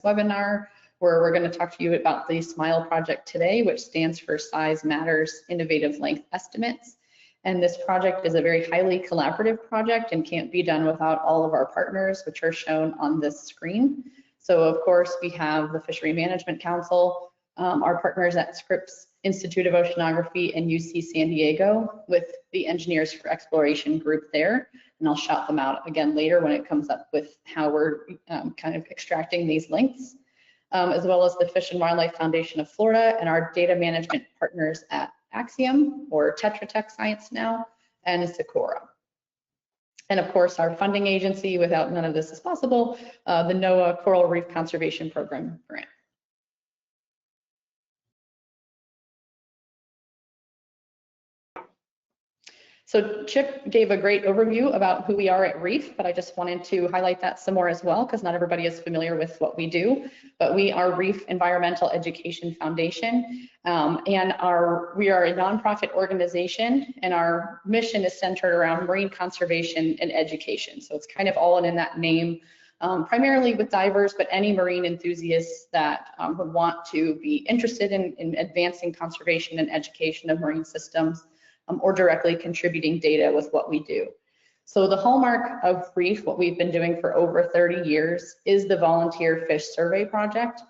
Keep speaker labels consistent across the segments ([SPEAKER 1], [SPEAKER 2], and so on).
[SPEAKER 1] webinar, where we're going to talk to you about the SMILE project today, which stands for Size Matters Innovative Length Estimates. And this project is a very highly collaborative project and can't be done without all of our partners, which are shown on this screen. So of course, we have the Fishery Management Council, our partners at Scripps Institute of Oceanography and UC San Diego, with the Engineers for Exploration group there. And I'll shout them out again later when it comes up with how we're kind of extracting these lengths, as well as the Fish and Wildlife Foundation of Florida and our data management partners at Axiom, or Tetra Tech Science now, and Sikora. And of course, our funding agency, without none of this is possible, the NOAA Coral Reef Conservation Program grant. So Chip gave a great overview about who we are at Reef, but I just wanted to highlight that some more as well, because not everybody is familiar with what we do. But we are Reef Environmental Education Foundation, and we are a nonprofit organization, and our mission is centered around marine conservation and education. So it's kind of all in that name, primarily with divers, but any marine enthusiasts that would want to be interested in advancing conservation and education of marine systems, or directly contributing data with what we do. So the hallmark of Reef, what we've been doing for over 30 years, is the Volunteer Fish Survey Project.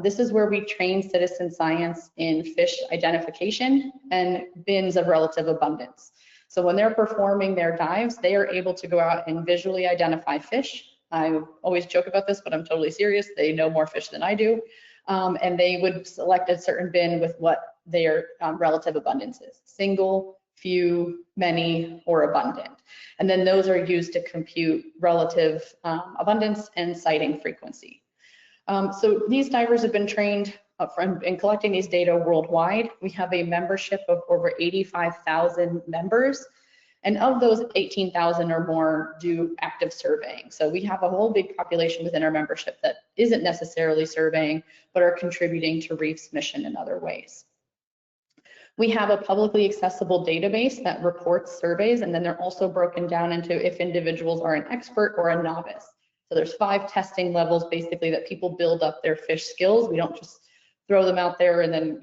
[SPEAKER 1] This is where we train citizen science in fish identification and bins of relative abundance. So when they're performing their dives, they are able to go out and visually identify fish. I always joke about this, but I'm totally serious. They know more fish than I do. And they would select a certain bin with what their relative abundance is: single, few, many, or abundant. And then those are used to compute relative abundance and sighting frequency. So these divers have been trained in collecting these data worldwide. We have a membership of over 85,000 members. And of those, 18,000 or more do active surveying. So we have a whole big population within our membership that isn't necessarily surveying, but are contributing to Reef's mission in other ways. We have a publicly accessible database that reports surveys, and then they're also broken down into if individuals are an expert or a novice. So there's 5 testing levels basically that people build up their fish skills. We don't just throw them out there and then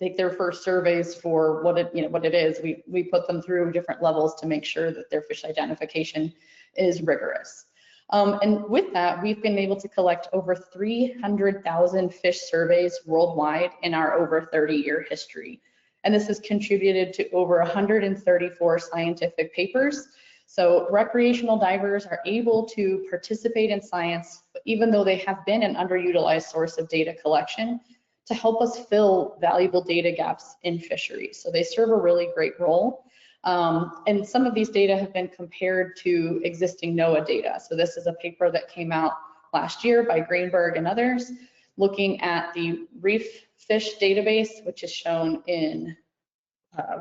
[SPEAKER 1] take their first surveys for what it is. We put them through different levels to make sure that their fish identification is rigorous. And with that, we've been able to collect over 300,000 fish surveys worldwide in our over 30-year history. And this has contributed to over 134 scientific papers. So recreational divers are able to participate in science, even though they have been an underutilized source of data collection, to help us fill valuable data gaps in fisheries. So they serve a really great role. And some of these data have been compared to existing NOAA data. So this is a paper that came out last year by Greenberg and others, looking at the reef fish database, which is shown in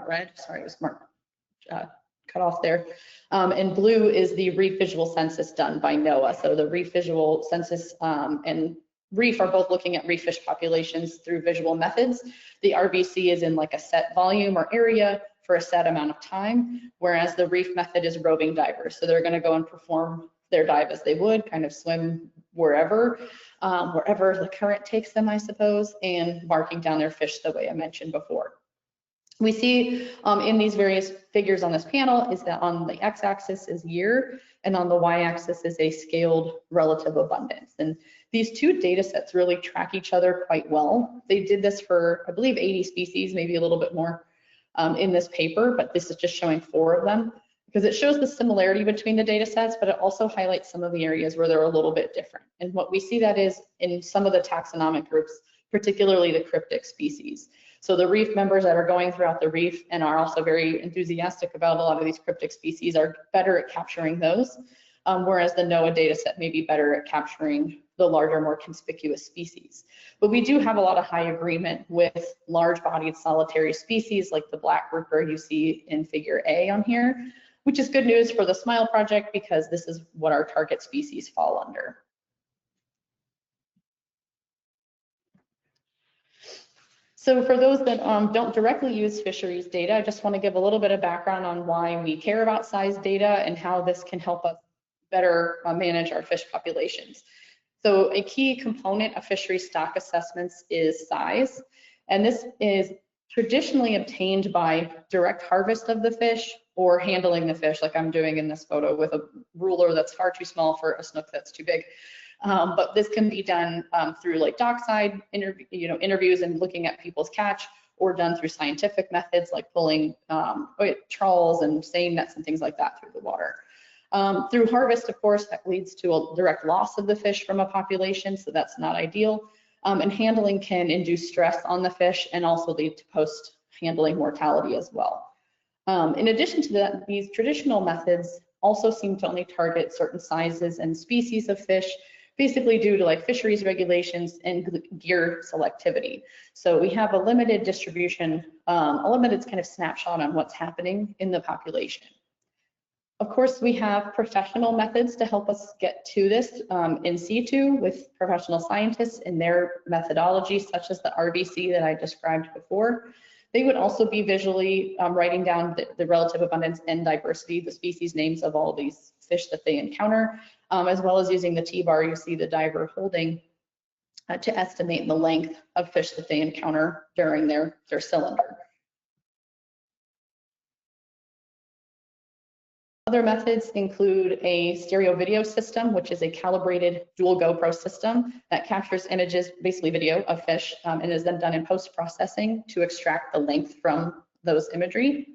[SPEAKER 1] red. Sorry, it was marked, cut off there. And blue is the reef visual census done by NOAA. So the reef visual census and Reef are both looking at reef fish populations through visual methods. The RVC is in like a set volume or area for a set amount of time, whereas the reef method is roving divers. So they're going to go and perform their dive as they would, kind of swim wherever the current takes them, I suppose, and marking down their fish the way I mentioned before. We see in these various figures on this panel is that on the x-axis is year, and on the y-axis is a scaled relative abundance. And these two data sets really track each other quite well. They did this for, I believe, 80 species, maybe a little bit more in this paper, but this is just showing 4 of them because it shows the similarity between the data sets, but it also highlights some of the areas where they're a little bit different. And what we see that is in some of the taxonomic groups, particularly the cryptic species. So the reef members that are going throughout the reef and are also very enthusiastic about a lot of these cryptic species are better at capturing those, whereas the NOAA data set may be better at capturing the larger, more conspicuous species. But we do have a lot of high agreement with large-bodied solitary species like the black grouper you see in figure A on here, which is good news for the SMILE project because this is what our target species fall under. So for those that don't directly use fisheries data, I just want to give a little bit of background on why we care about size data and how this can help us better manage our fish populations. So a key component of fishery stock assessments is size, and this is traditionally obtained by direct harvest of the fish or handling the fish, like I'm doing in this photo with a ruler that's far too small for a snook that's too big. But this can be done through like dockside interviews and looking at people's catch, or done through scientific methods like pulling trawls and seine nets and things like that through the water. Through harvest, of course, that leads to a direct loss of the fish from a population, so that's not ideal. And handling can induce stress on the fish and also lead to post-handling mortality as well. In addition to that, these traditional methods also seem to only target certain sizes and species of fish, basically due to like fisheries regulations and gear selectivity. So we have a limited distribution, a limited kind of snapshot on what's happening in the population. Of course, we have professional methods to help us get to this in situ with professional scientists in their methodology, such as the RVC that I described before. They would also be visually writing down the relative abundance and diversity, the species names of all these fish that they encounter, as well as using the T-bar you see the diver holding to estimate the length of fish that they encounter during their cylinder. Other methods include a stereo video system, which is a calibrated dual GoPro system that captures images, basically video of fish, and is then done in post-processing to extract the length from those imagery.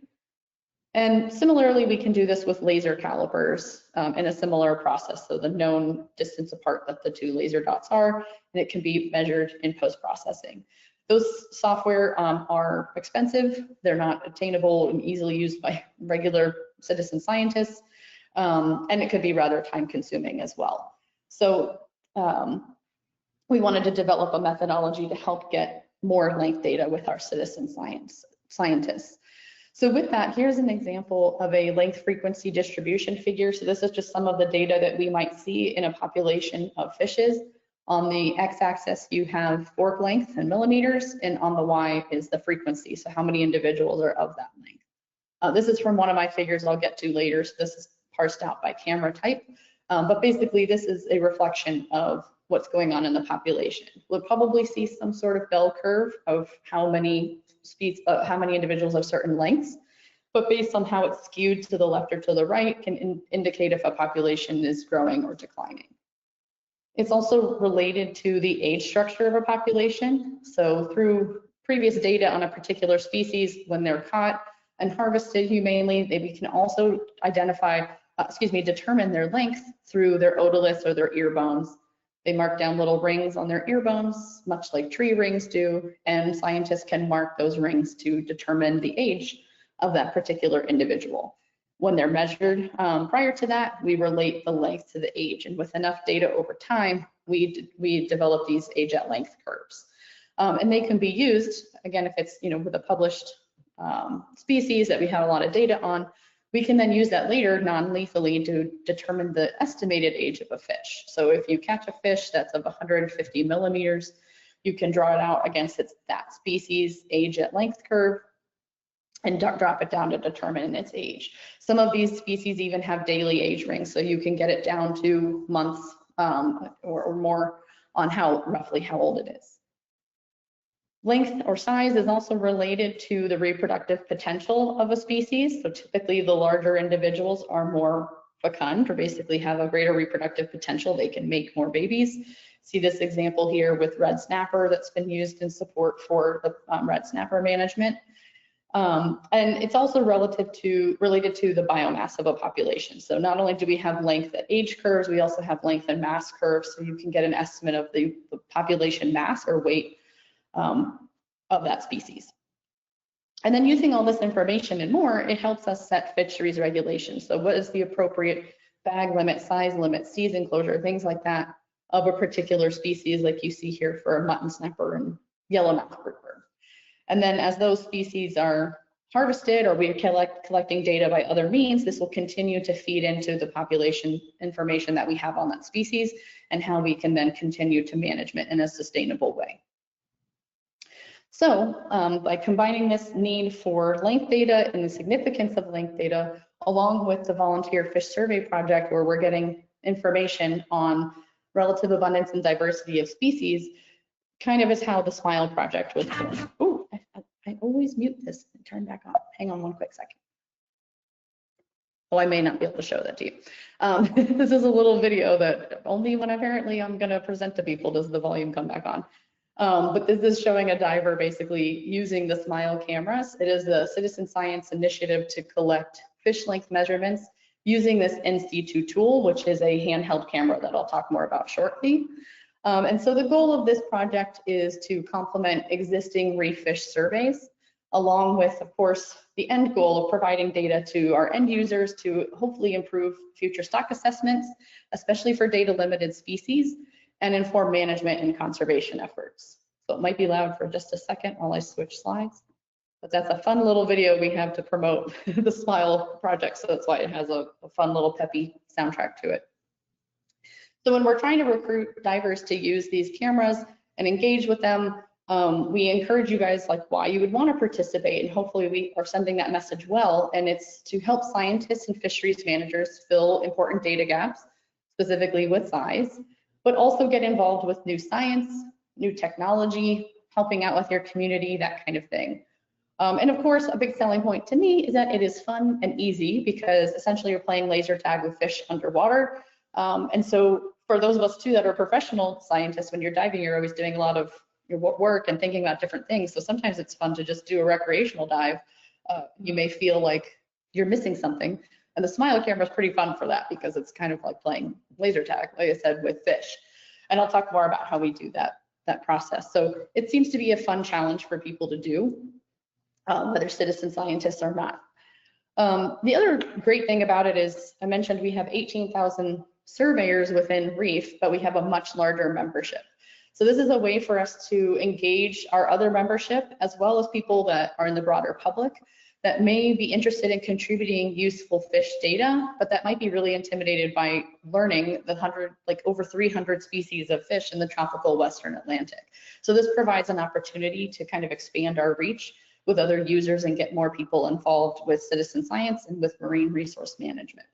[SPEAKER 1] And similarly, we can do this with laser calipers in a similar process. So the known distance apart that the two laser dots are, and it can be measured in post-processing. Those software are expensive. They're not attainable and easily used by regular citizen scientists, and it could be rather time consuming as well. So we wanted to develop a methodology to help get more length data with our citizen scientists. So with that, here's an example of a length frequency distribution figure. So this is just some of the data that we might see in a population of fishes. On the x-axis, you have fork length in millimeters, and on the y is the frequency, so how many individuals are of that length. This is from one of my figures I'll get to later, so this is parsed out by camera type. But basically, this is a reflection of what's going on in the population. We'll probably see some sort of bell curve of how many individuals of certain lengths, but based on how it's skewed to the left or to the right can indicate if a population is growing or declining. It's also related to the age structure of a population. So through previous data on a particular species, when they're caught and harvested humanely, we can also determine their length through their otoliths or their ear bones. They mark down little rings on their ear bones, much like tree rings do, and scientists can mark those rings to determine the age of that particular individual. When they're measured prior to that, we relate the length to the age, and with enough data over time, we develop these age at length curves. And they can be used, again, if it's with a published species that we have a lot of data on, we can then use that later non-lethally to determine the estimated age of a fish. So if you catch a fish that's of 150 millimeters, you can draw it out against that species age at length curve and drop it down to determine its age. Some of these species even have daily age rings, so you can get it down to months or more on roughly how old it is. Length or size is also related to the reproductive potential of a species. So typically the larger individuals are more fecund, or basically have a greater reproductive potential. They can make more babies. See this example here with red snapper that's been used in support for the red snapper management. And it's also related to the biomass of a population. So not only do we have length at age curves, we also have length and mass curves, so you can get an estimate of the population mass or weight of that species. And then using all this information and more, it helps us set fisheries regulations. So what is the appropriate bag limit, size limit, season closure, things like that of a particular species, like you see here for a mutton snapper and yellowmouth grouper. And then as those species are harvested or we're collecting data by other means, this will continue to feed into the population information that we have on that species and how we can then continue to manage it in a sustainable way. So by combining this need for length data and the significance of length data, along with the Volunteer Fish Survey Project, where we're getting information on relative abundance and diversity of species, kind of is how the SMILE project was born. Oh, I always mute this and turn back on. Hang on one quick second. Oh, I may not be able to show that to you. This is a little video that only when apparently I'm going to present to people does the volume come back on. But this is showing a diver basically using the SMILE cameras. It is the citizen science initiative to collect fish length measurements using this in situ tool, which is a handheld camera that I'll talk more about shortly. And so the goal of this project is to complement existing reef fish surveys, along with, of course, the end goal of providing data to our end users to hopefully improve future stock assessments, especially for data limited species, and inform management and conservation efforts. So it might be loud for just a second while I switch slides, but that's a fun little video we have to promote the SMILE project, so that's why it has a fun little peppy soundtrack to it. So when we're trying to recruit divers to use these cameras and engage with them, we encourage you guys like why you would want to participate, and hopefully we are sending that message well, and it's to help scientists and fisheries managers fill important data gaps, specifically with size, but also get involved with new science, new technology, helping out with your community, that kind of thing. And of course, a big selling point to me is that it is fun and easy because essentially you're playing laser tag with fish underwater. And so for those of us too that are professional scientists, when you're diving, you're always doing a lot of your work and thinking about different things. So sometimes it's fun to just do a recreational dive. You may feel like you're missing something. And the SMILE camera is pretty fun for that because it's kind of like playing laser tag, like I said, with fish. And I'll talk more about how we do that process. So it seems to be a fun challenge for people to do, whether citizen scientists or not. The other great thing about it is, I mentioned we have 18,000 surveyors within Reef, but we have a much larger membership. So this is a way for us to engage our other membership as well as people that are in the broader public that may be interested in contributing useful fish data, but that might be really intimidated by learning the over 300 species of fish in the tropical Western Atlantic. So this provides an opportunity to kind of expand our reach with other users and get more people involved with citizen science and with marine resource management.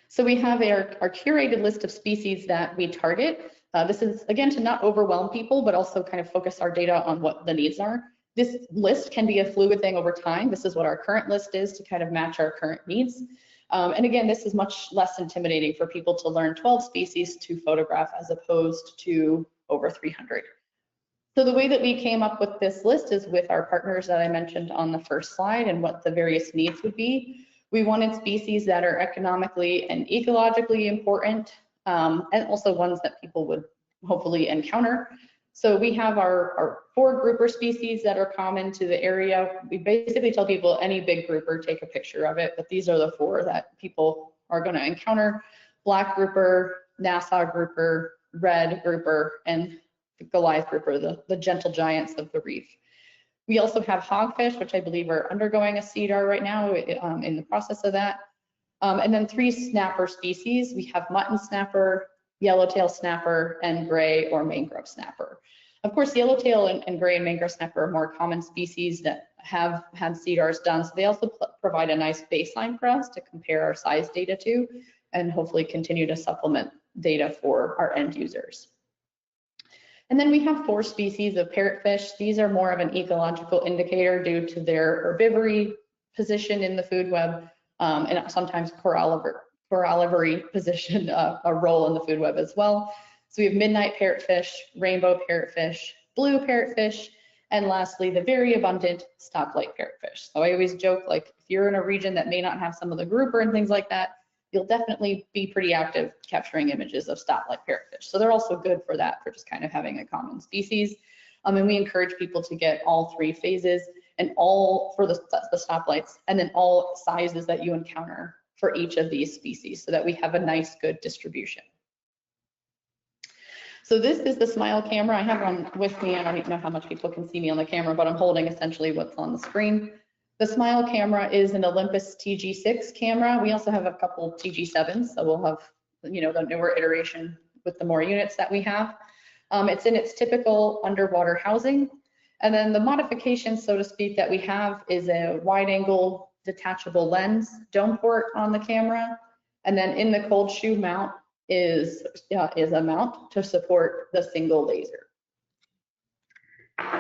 [SPEAKER 1] So we have our curated list of species that we target. This is, again, to not overwhelm people, but also kind of focus our data on what the needs are. This list can be a fluid thing over time. This is what our current list is to kind of match our current needs. And again, this is much less intimidating for people to learn 12 species to photograph as opposed to over 300. So the way that we came up with this list is with our partners that I mentioned on the first slide and what the various needs would be. We wanted species that are economically and ecologically important, and also ones that people would hopefully encounter. So we have our 4 grouper species that are common to the area. We basically tell people any big grouper, take a picture of it, but these are the 4 that people are going to encounter: black grouper, Nassau grouper, red grouper, and the Goliath grouper, the gentle giants of the reef. We also have hogfish, which I believe are undergoing a CDAR right now, in the process of that. And then 3 snapper species. We have mutton snapper, yellowtail snapper, and gray or mangrove snapper. Of course, yellowtail and gray and mangrove snapper are more common species that have had CDARs done. So they also provide a nice baseline for us to compare our size data to, and hopefully continue to supplement data for our end users. And then we have 4 species of parrotfish. These are more of an ecological indicator due to their herbivory position in the food web, and sometimes corallivory position, a role in the food web as well. So we have midnight parrotfish, rainbow parrotfish, blue parrotfish, and lastly, the very abundant stoplight parrotfish. So I always joke, like, if you're in a region that may not have some of the grouper and things like that, you'll definitely be pretty active capturing images of stoplight parrotfish. So they're also good for that, for just kind of having a common species. And we encourage people to get all 3 phases and all for the stoplights, and then all sizes that you encounter for each of these species so that we have a nice, good distribution. So this is the SMILE camera. I have one with me. I don't even know how much people can see me on the camera, but I'm holding essentially what's on the screen. The SMILE camera is an Olympus TG6 camera. We also have a couple TG7s, so we'll have, you know, the newer iteration with the more units that we have. It's in its typical underwater housing. And then the modification, so to speak, that we have is a wide angle detachable lens dome port on the camera. And then in the cold shoe mount is a mount to support the single laser.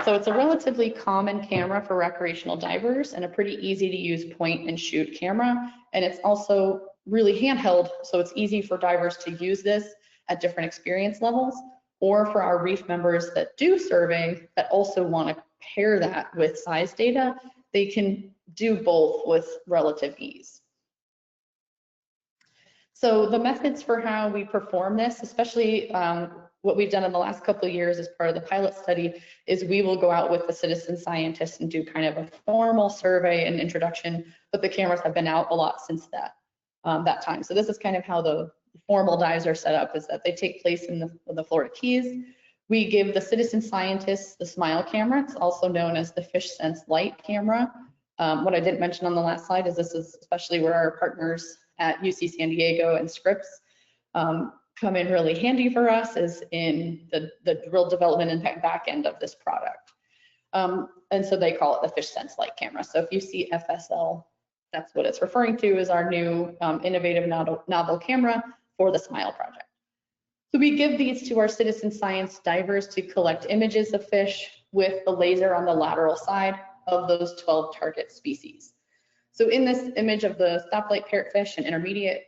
[SPEAKER 1] So it's a relatively common camera for recreational divers and a pretty easy to use point and shoot camera. And it's also really handheld, so it's easy for divers to use this at different experience levels, or for our reef members that do survey that also want to pair that with size data, they can do both with relative ease. So the methods for how we perform this, especially what we've done in the last couple of years as part of the pilot study, is we will go out with the citizen scientists and do kind of a formal survey and introduction, but the cameras have been out a lot since that time. So this is kind of how the formal dives are set up, is that they take place in the Florida Keys. We give the citizen scientists the SMILE camera. It's also known as the FishSense light camera. What I didn't mention on the last slide is this is especially where our partners at UC San Diego and Scripps come in really handy for us, is in the drill development and back end of this product. And so they call it the FishSense light camera. So if you see FSL, that's what it's referring to, is our new innovative novel camera for the SMILE project. So we give these to our citizen science divers to collect images of fish with the laser on the lateral side of those 12 target species. So in this image of the stoplight parrotfish and intermediate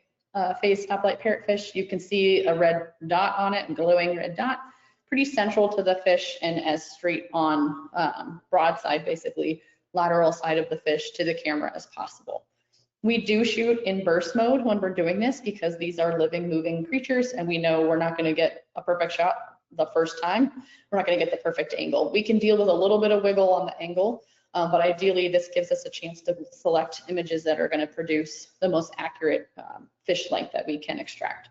[SPEAKER 1] phase stoplight parrotfish, you can see a red dot on it, a glowing red dot, pretty central to the fish and as straight on broadside, basically lateral side of the fish to the camera as possible. We do shoot in burst mode when we're doing this because these are living, moving creatures, and we know we're not going to get a perfect shot the first time. We're not going to get the perfect angle. We can deal with a little bit of wiggle on the angle, but ideally this gives us a chance to select images that are going to produce the most accurate fish length that we can extract.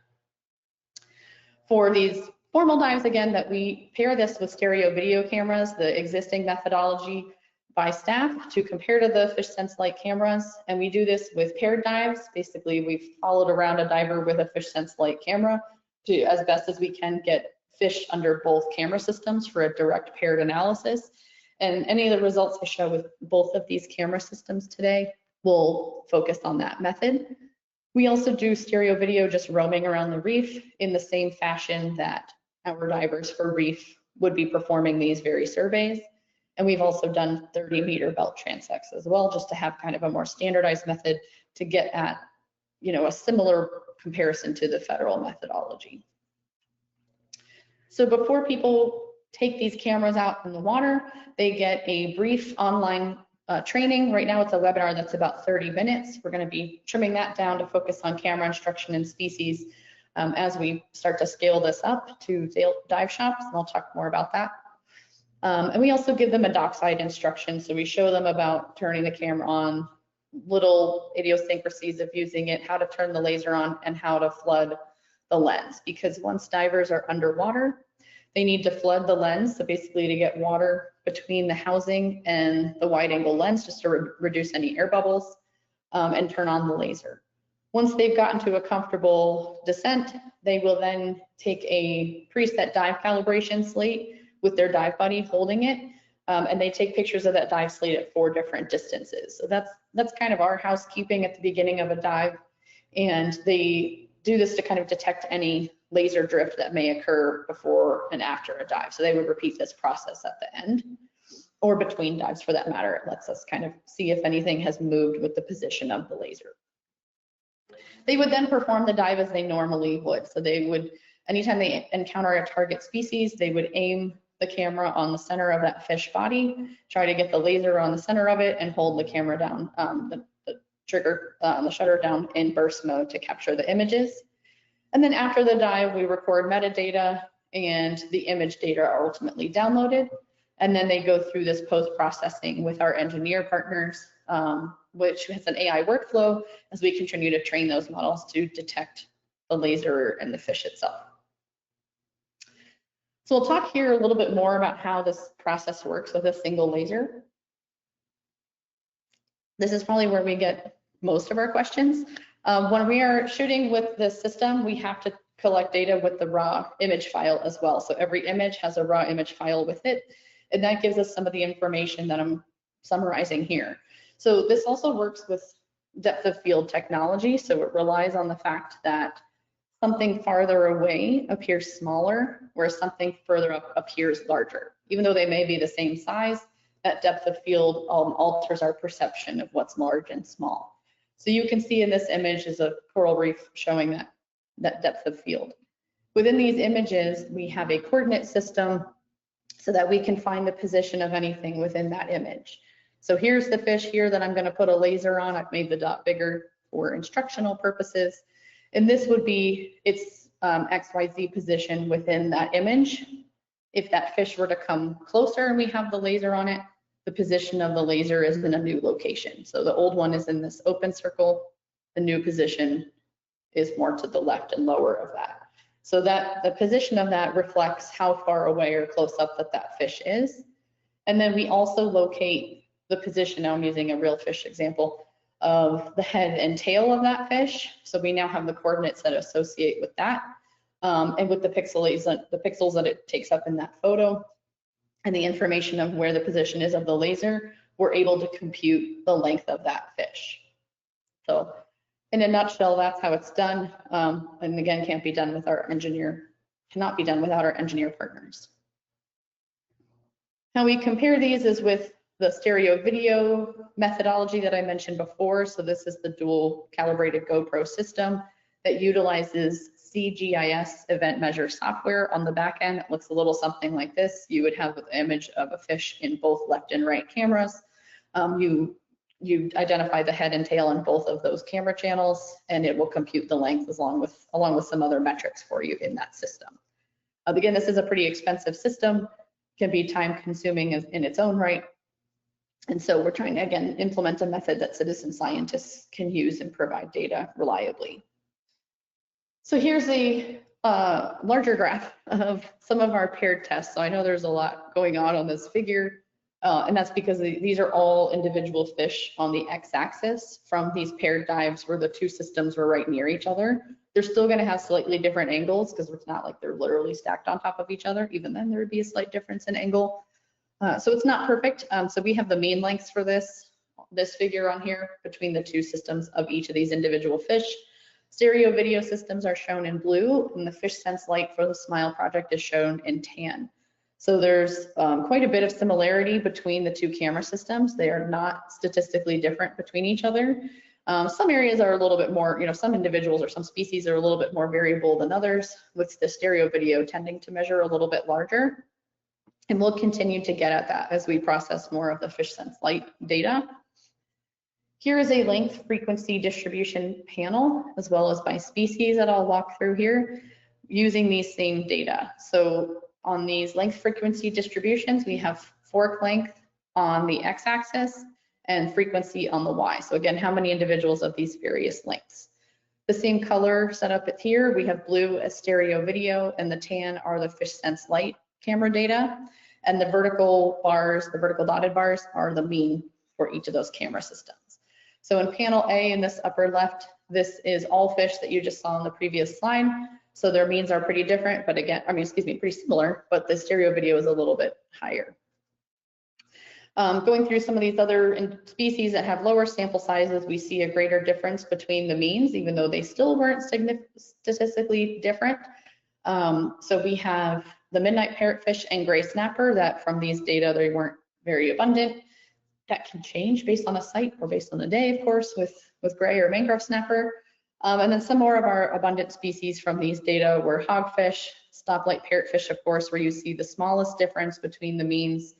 [SPEAKER 1] For these formal dives, again, that we pair this with stereo video cameras, the existing methodology by staff to compare to the FishSense light cameras, and we do this with paired dives. Basically, we've followed around a diver with a FishSense light camera to, as best as we can, get fish under both camera systems for a direct paired analysis. And any of the results I show with both of these camera systems today will focus on that method. We also do stereo video just roaming around the reef in the same fashion that our divers for reef would be performing these very surveys. And we've also done 30-meter belt transects as well, just to have kind of a more standardized method to get at, a similar comparison to the federal methodology. So before people take these cameras out in the water, they get a brief online training. Right now it's a webinar that's about 30 minutes. We're going to be trimming that down to focus on camera instruction and species as we start to scale this up to dive shops, and I'll talk more about that. And we also give them a dockside instruction. So we show them about turning the camera on, little idiosyncrasies of using it, how to turn the laser on, and how to flood the lens. Because once divers are underwater, they need to flood the lens. So basically to get water between the housing and the wide angle lens, just to reduce any air bubbles and turn on the laser. Once they've gotten to a comfortable descent, they will then take a preset dive calibration slate with their dive buddy holding it, and they take pictures of that dive slate at 4 different distances. So that's kind of our housekeeping at the beginning of a dive, and they do this to kind of detect any laser drift that may occur before and after a dive. So they would repeat this process at the end, or between dives for that matter. It lets us kind of see if anything has moved with the position of the laser. They would then perform the dive as they normally would. So they would, anytime they encounter a target species, they would aim the camera on the center of that fish body, try to get the laser on the center of it, and hold the camera down, the shutter down in burst mode to capture the images. And then after the dive, we record metadata, and the image data are ultimately downloaded. And then they go through this post-processing with our engineer partners, which has an AI workflow as we continue to train those models to detect the laser and the fish itself. So we'll talk here a little bit more about how this process works with a single laser. This is probably where we get most of our questions. When we are shooting with the system, we have to collect data with the raw image file as well. So every image has a raw image file with it, and that gives us some of the information that I'm summarizing here. So this also works with depth of field technology. So it relies on the fact that something farther away appears smaller, whereas something further up appears larger. Even though they may be the same size, that depth of field alters our perception of what's large and small. So you can see in this image is a coral reef showing that depth of field. Within these images, we have a coordinate system so that we can find the position of anything within that image. So here's the fish here that I'm going to put a laser on. I've made the dot bigger for instructional purposes. And this would be its XYZ position within that image. If that fish were to come closer and we have the laser on it, the position of the laser is in a new location. So the old one is in this open circle. The new position is more to the left and lower of that. So that the position of that reflects how far away or close up that fish is. And then we also locate the position, now I'm using a real fish example, of the head and tail of that fish. So we now have the coordinates that associate with that, and with the pixels that it takes up in that photo, and the information of where the position is of the laser, we're able to compute the length of that fish. So in a nutshell, that's how it's done. And again, cannot be done without our engineer partners. How we compare these is with the stereo video methodology that I mentioned before. So this is the dual calibrated GoPro system that utilizes CGIS event measure software on the back end. It looks a little something like this. You would have an image of a fish in both left and right cameras. You identify the head and tail in both of those camera channels, and it will compute the length along with some other metrics for you in that system. Again, this is a pretty expensive system, can be time consuming in its own right. And so we're trying to, again, implement a method that citizen scientists can use and provide data reliably. So here's a larger graph of some of our paired tests. So I know there's a lot going on this figure, and that's because these are all individual fish on the x-axis from these paired dives where the two systems were right near each other. They're still going to have slightly different angles because it's not like they're literally stacked on top of each other. Even then, there would be a slight difference in angle. So it's not perfect. So we have the mean lengths for this figure on here between the two systems of each of these individual fish. Stereo video systems are shown in blue, and the FishSense light for the SMILE project is shown in tan. So there's quite a bit of similarity between the two camera systems. They are not statistically different between each other. Some areas are a little bit more, some individuals or some species are a little bit more variable than others, with the stereo video tending to measure a little bit larger. And we'll continue to get at that as we process more of the FishSense light data. Here is a length frequency distribution panel, as well as by species that I'll walk through here, using these same data. So on these length frequency distributions, we have fork length on the x-axis and frequency on the y. So again, how many individuals of these various lengths. The same color setup here, we have blue as stereo video, and the tan are the FishSense light camera data, and the vertical bars, the vertical dotted bars, are the mean for each of those camera systems. So in panel A in this upper left, this is all fish that you just saw on the previous slide. So their means are pretty different, but again, pretty similar, but the stereo video is a little bit higher. Going through some of these other species that have lower sample sizes, we see a greater difference between the means, even though they still weren't statistically different. So we have the midnight parrotfish and gray snapper that from these data, they weren't very abundant. That can change based on the site or based on the day, of course, with gray or mangrove snapper. And then some more of our abundant species from these data were hogfish, stoplight parrotfish, of course, where you see the smallest difference between the means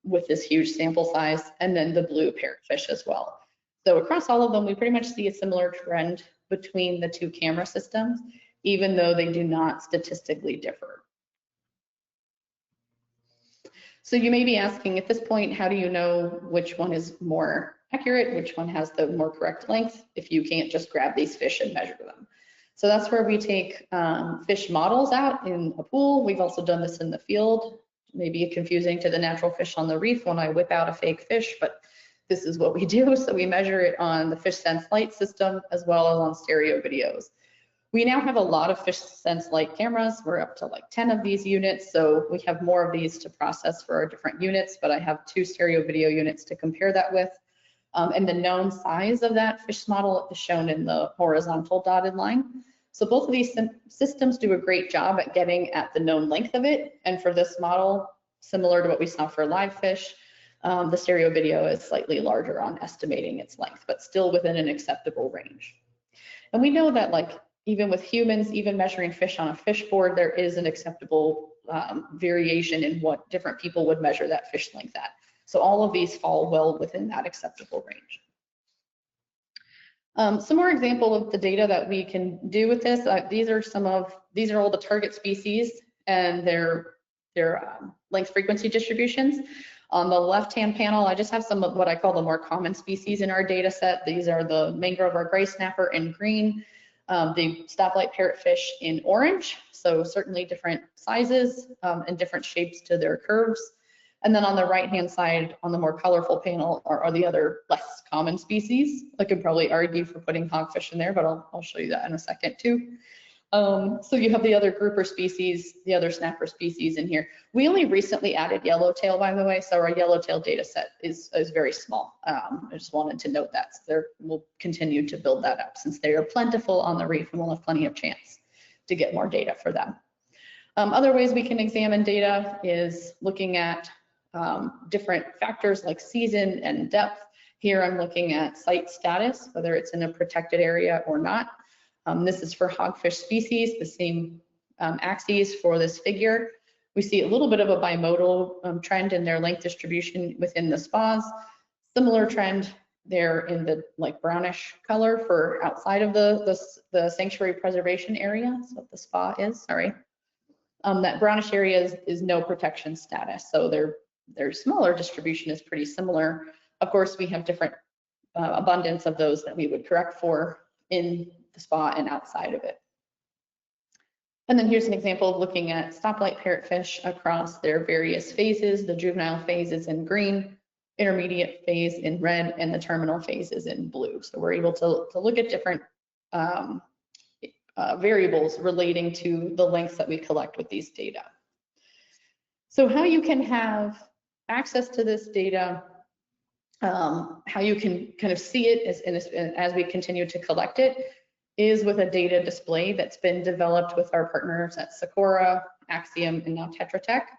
[SPEAKER 1] with this huge sample size, and then the blue parrotfish as well. So across all of them, we pretty much see a similar trend between the two camera systems, even though they do not statistically differ. So you may be asking at this point, how do you know which one is more accurate, which one has the more correct length, if you can't just grab these fish and measure them? So that's where we take fish models out in a pool. We've also done this in the field. Maybe confusing to the natural fish on the reef when I whip out a fake fish, but this is what we do. So we measure it on the FishSense light system as well as on stereo videos. We now have a lot of FishSense light cameras. We're up to like 10 of these units. So we have more of these to process for our different units, but I have 2 stereo video units to compare that with. And the known size of that fish model is shown in the horizontal dotted line. So both of these systems do a great job at getting at the known length of it. And for this model, similar to what we saw for live fish, the stereo video is slightly larger on estimating its length, but still within an acceptable range. And we know that like even with humans, even measuring fish on a fish board, there is an acceptable variation in what different people would measure that fish length at. So all of these fall well within that acceptable range. Some more example of the data that we can do with this. These are all the target species and their length frequency distributions. On the left-hand panel, I just have some of what I call the more common species in our data set. These are the mangrove or gray snapper in green, the stoplight parrotfish in orange. So certainly different sizes and different shapes to their curves. And then on the right-hand side, on the more colorful panel, are the other less common species. I could probably argue for putting hogfish in there, but I'll show you that in a second too. So you have the other grouper species, the other snapper species in here. We only recently added yellowtail, by the way, so our yellowtail data set is very small. I just wanted to note that. So we'll continue to build that up since they are plentiful on the reef and we'll have plenty of chance to get more data for them. Other ways we can examine data is looking at different factors like season and depth. Here I'm looking at site status, whether it's in a protected area or not. This is for hogfish species, the same axes for this figure. We see a little bit of a bimodal trend in their length distribution within the spas. Similar trend there in the like brownish color for outside of the sanctuary preservation area. That's what the spa is, sorry. That brownish area is no protection status, so their smaller distribution is pretty similar. Of course, we have different abundance of those that we would correct for in the spa and outside of it. And then here's an example of looking at stoplight parrotfish across their various phases. The juvenile phase is in green, intermediate phase in red, and the terminal phase is in blue. So we're able to look at different variables relating to the lengths that we collect with these data. So how you can have access to this data, how you can kind of see it as we continue to collect it, is with a data display that's been developed with our partners at Socorro, Axiom, and now Tetra Tech.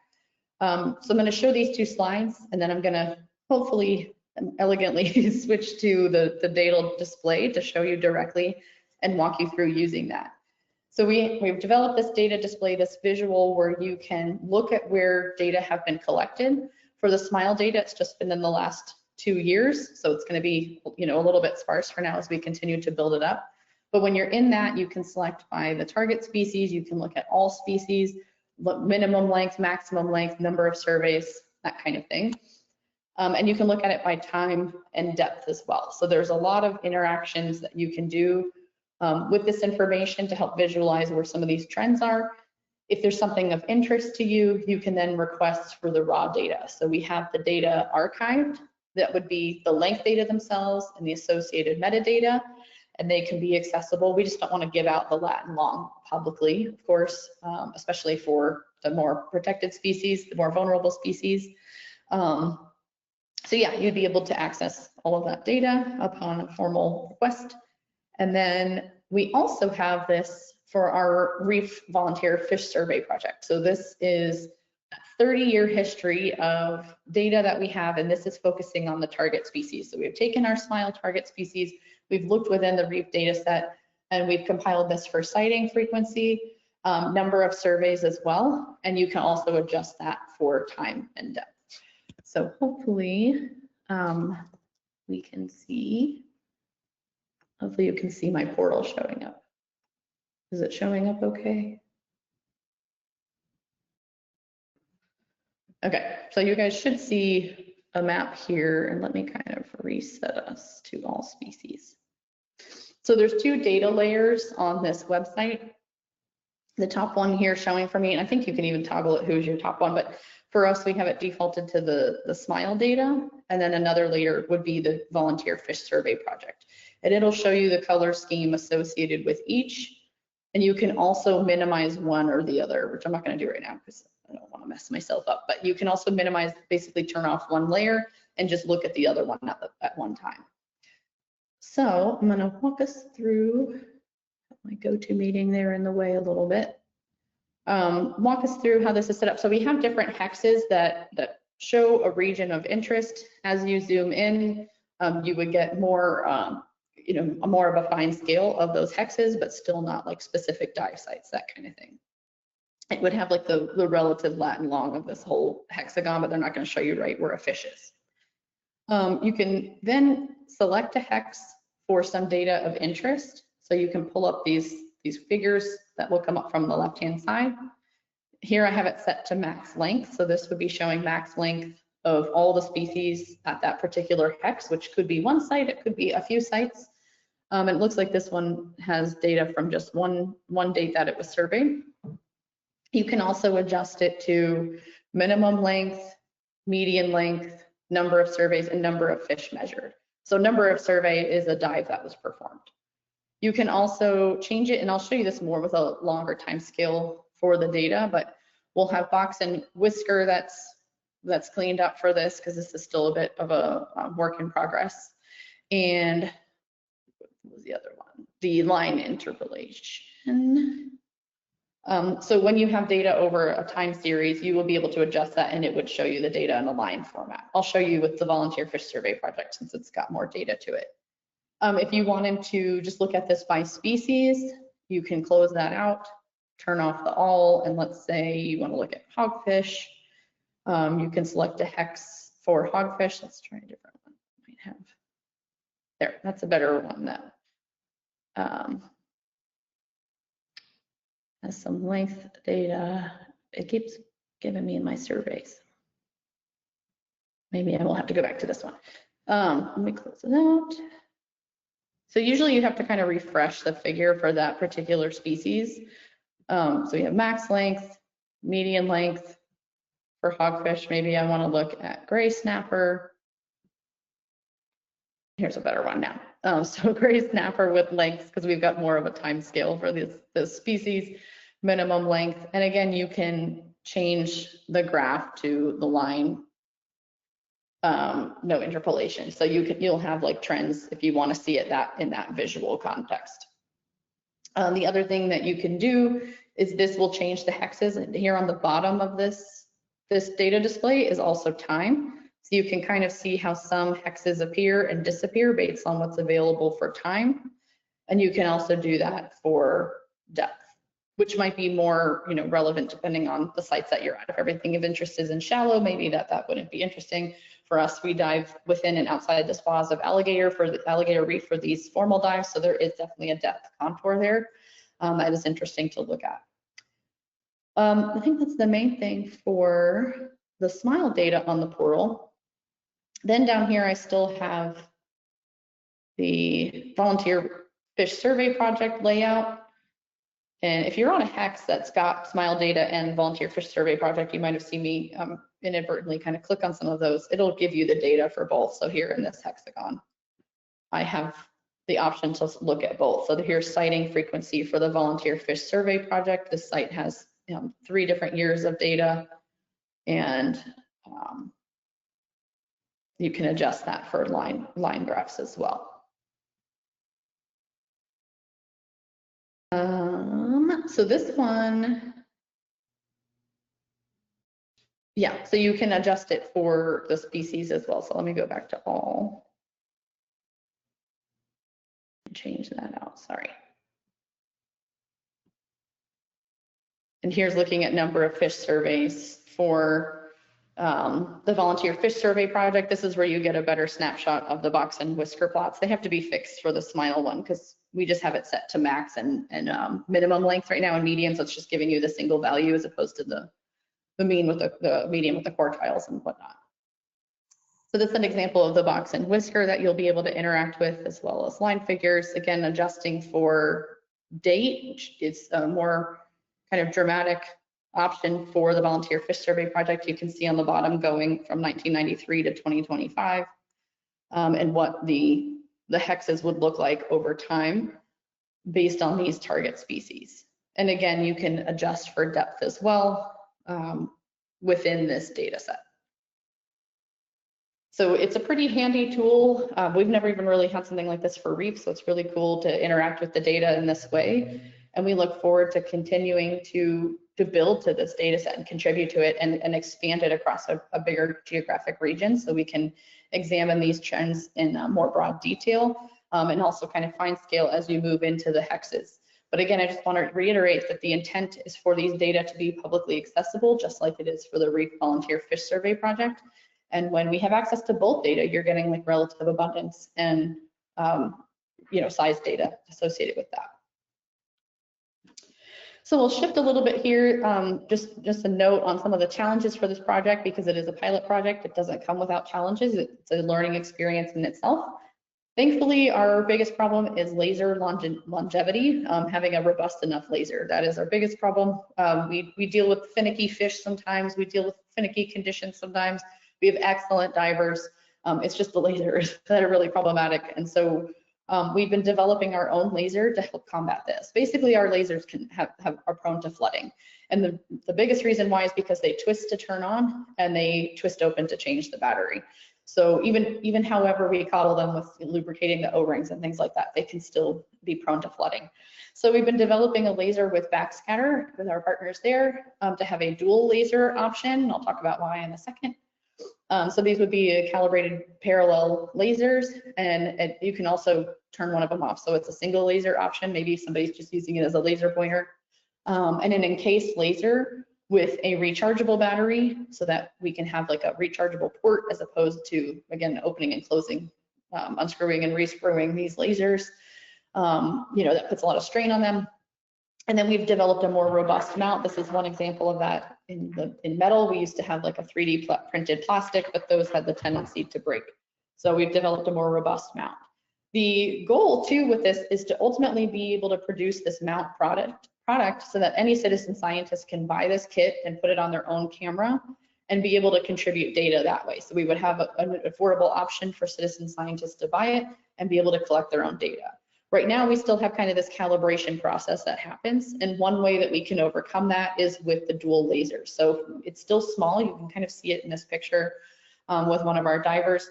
[SPEAKER 1] So I'm going to show these two slides, and then I'm going to hopefully elegantly switch to the data display to show you directly and walk you through using that. So we've developed this data display, this visual where you can look at where data have been collected. For the SMILE data, it's just been in the last 2 years, so it's going to be a little bit sparse for now as we continue to build it up. But when you're in that, you can select by the target species, you can look at all species, look minimum length, maximum length, number of surveys, that kind of thing. And you can look at it by time and depth as well. So there's a lot of interactions that you can do with this information to help visualize where some of these trends are. If there's something of interest to you, you can then request for the raw data. So we have the data archived. That would be the length data themselves and the associated metadata, and they can be accessible. We just don't want to give out the lat and long publicly, of course, especially for the more protected species, the more vulnerable species. So yeah, you'd be able to access all of that data upon a formal request. And then we also have this for our Reef Volunteer Fish Survey Project. So this is a 30-year history of data that we have, and this is focusing on the target species. So we've taken our SMILE target species, we've looked within the Reef data set, and we've compiled this for sighting frequency, number of surveys as well, and you can also adjust that for time and depth. So hopefully we can see, hopefully you can see my portal showing up. Is it showing up okay? Okay, so you guys should see a map here, and let me kind of reset us to all species. So there's 2 data layers on this website. The top one here showing for me, and I think you can even toggle it who's your top one, but for us, we have it defaulted to the SMILE data, and then another layer would be the Volunteer Fish Survey Project. And it'll show you the color scheme associated with each, and you can also minimize one or the other, which I'm not going to do right now because I don't want to mess myself up, but you can also minimize, basically turn off one layer and just look at the other one at one time. So I'm going to walk us through my GoToMeeting there in the way a little bit. Walk us through how this is set up. So we have different hexes that show a region of interest. As you zoom in, you would get more, more of a fine scale of those hexes, but still not like specific dive sites, that kind of thing. It would have like the relative lat and long of this whole hexagon, but they're not going to show you right where a fish is. You can then select a hex for some data of interest. So you can pull up these figures that will come up from the left-hand side. Here I have it set to max length. So this would be showing max length of all the species at that particular hex, which could be one site, it could be a few sites. It looks like this one has data from just one date that it was surveyed. You can also adjust it to minimum length, median length, number of surveys, and number of fish measured. So number of survey is a dive that was performed. You can also change it, and I'll show you this more with a longer time scale for the data, but we'll have box and whisker that's cleaned up for this because this is still a bit of a work in progress. And what was the other one? The line interpolation. So when you have data over a time series, you will be able to adjust that and it would show you the data in a line format. I'll show you with the Volunteer Fish Survey project since it's got more data to it. If you wanted to just look at this by species, you can close that out, turn off the all, and let's say you want to look at hogfish. You can select a hex for hogfish. Let's try a different one. Might have there. That's a better one that has some length data. It keeps giving me in my surveys. Maybe I will have to go back to this one. Let me close it out. So usually you have to kind of refresh the figure for that particular species. So we have max length, median length for hogfish. Maybe I want to look at gray snapper. Here's a better one now. So gray snapper with lengths, because we've got more of a time scale for this species, minimum length. And again, you can change the graph to the line, no interpolation. So you'll have like trends if you want to see it in that visual context. The other thing that you can do is this will change the hexes. And here on the bottom of this data display is also time. So you can kind of see how some hexes appear and disappear based on what's available for time. And you can also do that for depth, which might be more relevant depending on the sites that you're at. If everything of interest is in shallow, maybe that wouldn't be interesting. For us, we dive within and outside the swaths of alligator for the alligator reef for these formal dives. So there is definitely a depth contour there that is interesting to look at. I think that's the main thing for the SMILE data on the portal. Then down here, I still have the Volunteer Fish Survey project layout. And if you're on a hex that's got SMILE data and Volunteer Fish Survey project, you might have seen me inadvertently kind of click on some of those. It'll give you the data for both. So here in this hexagon, I have the option to look at both. So here's sighting frequency for the Volunteer Fish Survey project. This site has 3 different years of data, and you can adjust that for line graphs as well. So this one, yeah, so you can adjust it for the species as well. So let me go back to all and change that out, sorry. And here's looking at number of fish surveys for the Volunteer Fish Survey project. This is where you get a better snapshot of the box and whisker plots. They have to be fixed for the SMILE one because we just have it set to max and minimum length right now and median, so it's just giving you the single value as opposed to the mean with the median with the quartiles and whatnot. So this is an example of the box and whisker that you'll be able to interact with, as well as line figures. Again, adjusting for date, it's a more kind of dramatic option for the Volunteer Fish Survey project. You can see on the bottom going from 1993 to 2025 and what the hexes would look like over time based on these target species. And again, you can adjust for depth as well within this data set. So it's a pretty handy tool. We've never even really had something like this for reef, so it's really cool to interact with the data in this way. And we look forward to continuing to build to this data set and contribute to it and expand it across a bigger geographic region so we can examine these trends in more broad detail and also kind of fine scale as you move into the hexes. But again, I just want to reiterate that the intent is for these data to be publicly accessible, just like it is for the Reef Volunteer Fish Survey project. And when we have access to both data, you're getting like relative abundance and size data associated with that. So we'll shift a little bit here, just a note on some of the challenges for this project, because it is a pilot project. It doesn't come without challenges. It's a learning experience in itself. Thankfully, our biggest problem is laser longevity, having a robust enough laser. That is our biggest problem. We deal with finicky fish sometimes. We deal with finicky conditions sometimes. We have excellent divers. It's just the lasers that are really problematic. And so we've been developing our own laser to help combat this. Basically, our lasers are prone to flooding. And the biggest reason why is because they twist to turn on and they twist open to change the battery. So even however we coddle them with lubricating the O-rings and things like that, they can still be prone to flooding. So we've been developing a laser with backscatter with our partners there to have a dual laser option. I'll talk about why in a second. So these would be calibrated parallel lasers, and you can also turn one of them off. So it's a single laser option. Maybe somebody's just using it as a laser pointer. And an encased laser with a rechargeable battery so that we can have like a rechargeable port as opposed to, again, opening and closing, unscrewing and rescrewing these lasers. That puts a lot of strain on them. And then we've developed a more robust mount. This is one example of that in metal. We used to have like a 3D printed plastic, but those had the tendency to break. So we've developed a more robust mount. The goal too with this is to ultimately be able to produce this mount product so that any citizen scientist can buy this kit and put it on their own camera and be able to contribute data that way. So we would have an affordable option for citizen scientists to buy it and be able to collect their own data. Right now, we still have kind of this calibration process that happens. And one way that we can overcome that is with the dual lasers. So it's still small. You can kind of see it in this picture with one of our divers.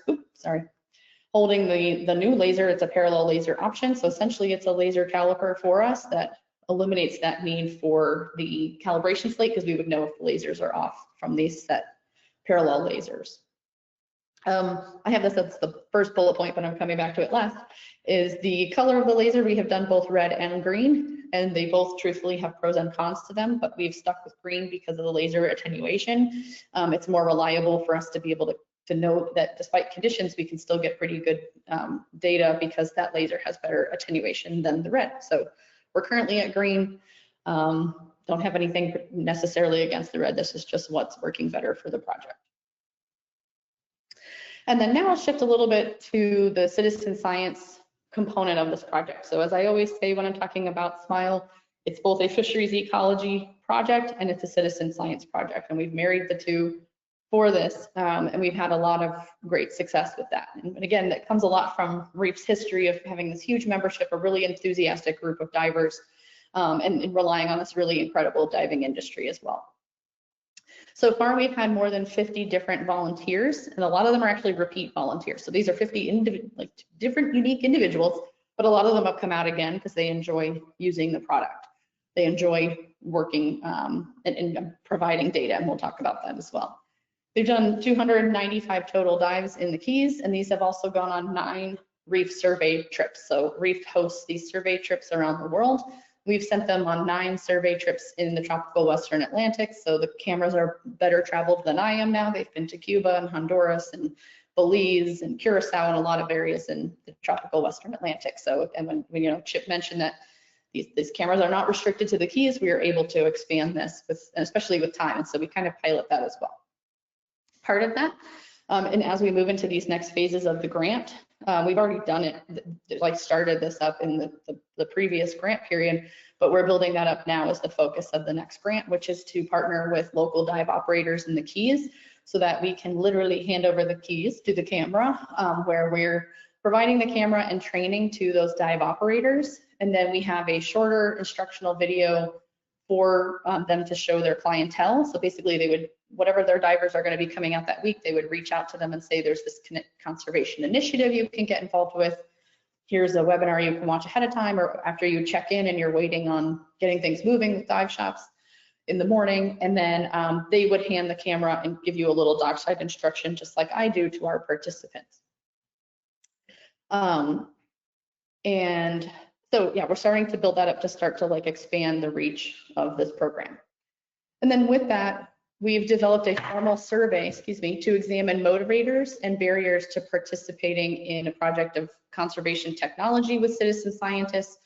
[SPEAKER 1] Holding the new laser. It's a parallel laser option. So essentially it's a laser caliper for us that eliminates that need for the calibration slate because we would know if the lasers are off from these set parallel lasers. I have this as the first bullet point, but I'm coming back to it last, is the color of the laser. We have done both red and green, and they both truthfully have pros and cons to them, but we've stuck with green because of the laser attenuation. It's more reliable for us to be able to know that despite conditions, we can still get pretty good data because that laser has better attenuation than the red. So we're currently at green. Don't have anything necessarily against the red. This is just what's working better for the project. And then now I'll shift a little bit to the citizen science component of this project. So as I always say when I'm talking about SMILE, it's both a fisheries ecology project and it's a citizen science project. And we've married the two for this, and we've had a lot of great success with that. And again, that comes a lot from Reef's history of having this huge membership, a really enthusiastic group of divers, and relying on this really incredible diving industry as well. So far, we've had more than 50 different volunteers, and a lot of them are actually repeat volunteers. So these are 50 different unique individuals, but a lot of them have come out again because they enjoy using the product. They enjoy working and providing data, and we'll talk about that as well. They've done 295 total dives in the Keys, and these have also gone on 9 Reef survey trips. So Reef hosts these survey trips around the world. We've sent them on 9 survey trips in the tropical Western Atlantic. So the cameras are better traveled than I am now. They've been to Cuba and Honduras and Belize and Curacao and a lot of areas in the tropical Western Atlantic. So, and when Chip mentioned that these cameras are not restricted to the Keys, we are able to expand this, especially with time. And so we kind of pilot that as well. Part of that, and as we move into these next phases of the grant, we've already done it, started this up in the previous grant period, but we're building that up now as the focus of the next grant, which is to partner with local dive operators in the Keys so that we can literally hand over the keys to the camera, where we're providing the camera and training to those dive operators. And then we have a shorter instructional video for them to show their clientele. So basically they would, whatever their divers are going to be coming out that week, they would reach out to them and say, there's this conservation initiative you can get involved with. Here's a webinar you can watch ahead of time or after you check in and you're waiting on getting things moving with dive shops in the morning. And then they would hand the camera and give you a little dockside instruction, just like I do to our participants. And so yeah, we're starting to build that up to start to like expand the reach of this program. And then with that, we've developed a formal survey, to examine motivators and barriers to participating in a project of conservation technology with citizen scientists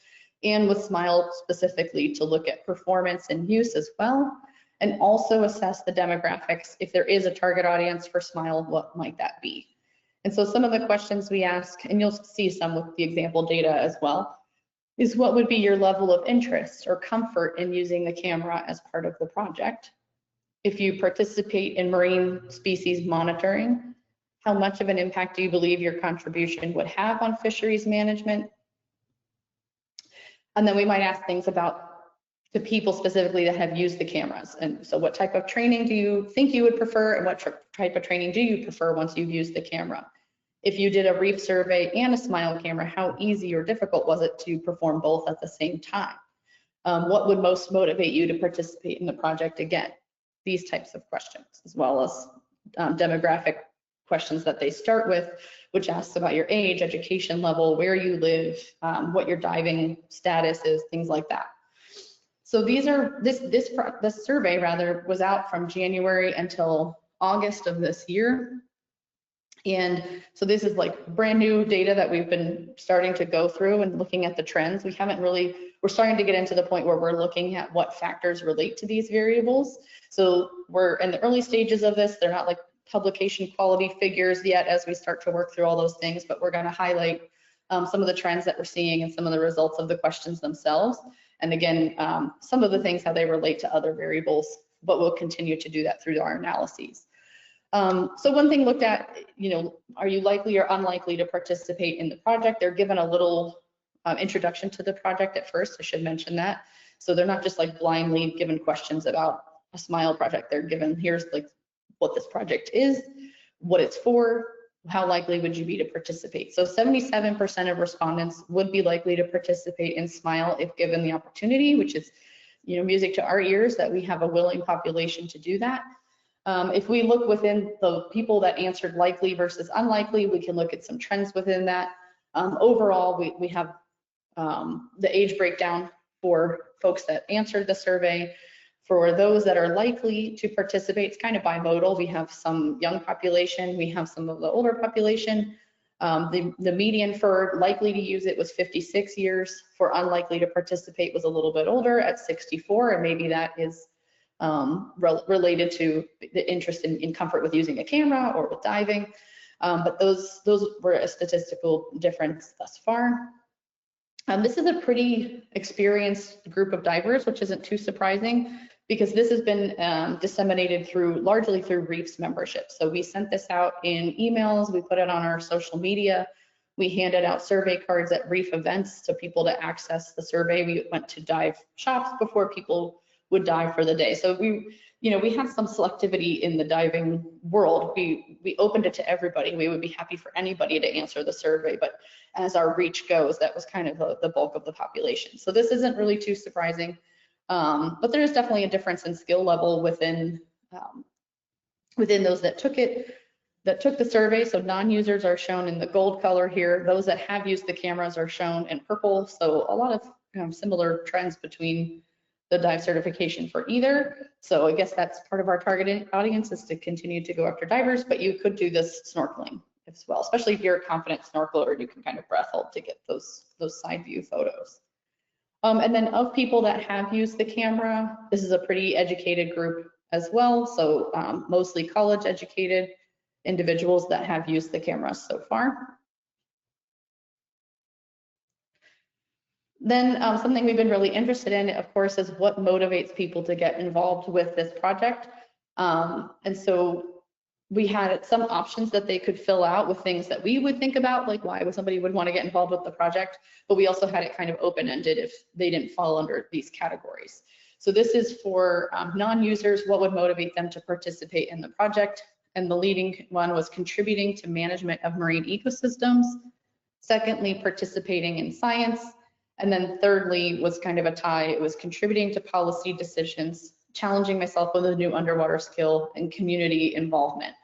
[SPEAKER 1] and with SMILE specifically to look at performance and use as well, and also assess the demographics. If there is a target audience for SMILE, what might that be? And so some of the questions we ask, and you'll see some with the example data as well, is what would be your level of interest or comfort in using the camera as part of the project? If you participate in marine species monitoring, how much of an impact do you believe your contribution would have on fisheries management? And then we might ask things about the people specifically that have used the cameras. And so what type of training do you think you would prefer, and what type of training do you prefer once you've used the camera? If you did a reef survey and a SMILE camera, how easy or difficult was it to perform both at the same time? What would most motivate you to participate in the project again? These types of questions, as well as demographic questions that they start with, which asks about your age, education level, where you live, what your diving status is, things like that. So these are, this survey rather was out from January until August of this year. And so this is like brand new data that we've been starting to go through and looking at the trends. We haven't really, we're starting to get into the point where we're looking at what factors relate to these variables. So we're in the early stages of this. They're not like publication quality figures yet as we start to work through all those things, but we're going to highlight some of the trends that we're seeing and some of the results of the questions themselves. And again, some of the things, how they relate to other variables, but we'll continue to do that through our analyses. So one thing looked at, are you likely or unlikely to participate in the project? They're given a little introduction to the project at first, I should mention that. So they're not just like blindly given questions about a SMILE project. They're given, here's like what this project is, what it's for, how likely would you be to participate? So 77% of respondents would be likely to participate in SMILE if given the opportunity, which is, music to our ears that we have a willing population to do that. If we look within the people that answered likely versus unlikely, we can look at some trends within that. Overall, we have the age breakdown for folks that answered the survey. For those that are likely to participate, it's kind of bimodal. We have some young population, we have some of the older population. The median for likely to use it was 56 years. For unlikely to participate was a little bit older at 64, and maybe that is related to the interest in comfort with using a camera or with diving. But those were a statistical difference thus far. This is a pretty experienced group of divers, which isn't too surprising because this has been disseminated largely through Reef's membership. So we sent this out in emails, we put it on our social media, we handed out survey cards at Reef events so people to access the survey. We went to dive shops before people would dive for the day. So we have some selectivity in the diving world. We opened it to everybody. We would be happy for anybody to answer the survey, but as our reach goes, that was kind of the bulk of the population. So this isn't really too surprising, but there is definitely a difference in skill level within those that took the survey. So non-users are shown in the gold color here. Those that have used the cameras are shown in purple. So a lot of similar trends between the dive certification for either. So I guess that's part of our targeted audience is to continue to go after divers, but you could do this snorkeling as well, especially if you're a confident snorkeler, you can kind of breath hold to get those side view photos. And then of people that have used the camera, this is a pretty educated group as well. So mostly college educated individuals that have used the camera so far. Then something we've been really interested in, of course, is what motivates people to get involved with this project. And so we had some options that they could fill out with things that we would think about, like why would somebody want to get involved with the project, but we also had it kind of open-ended if they didn't fall under these categories. So this is for non-users, what would motivate them to participate in the project? And the leading one was contributing to management of marine ecosystems. Secondly, participating in science. And then thirdly was kind of a tie. It was contributing to policy decisions, challenging myself with a new underwater skill, and community involvement.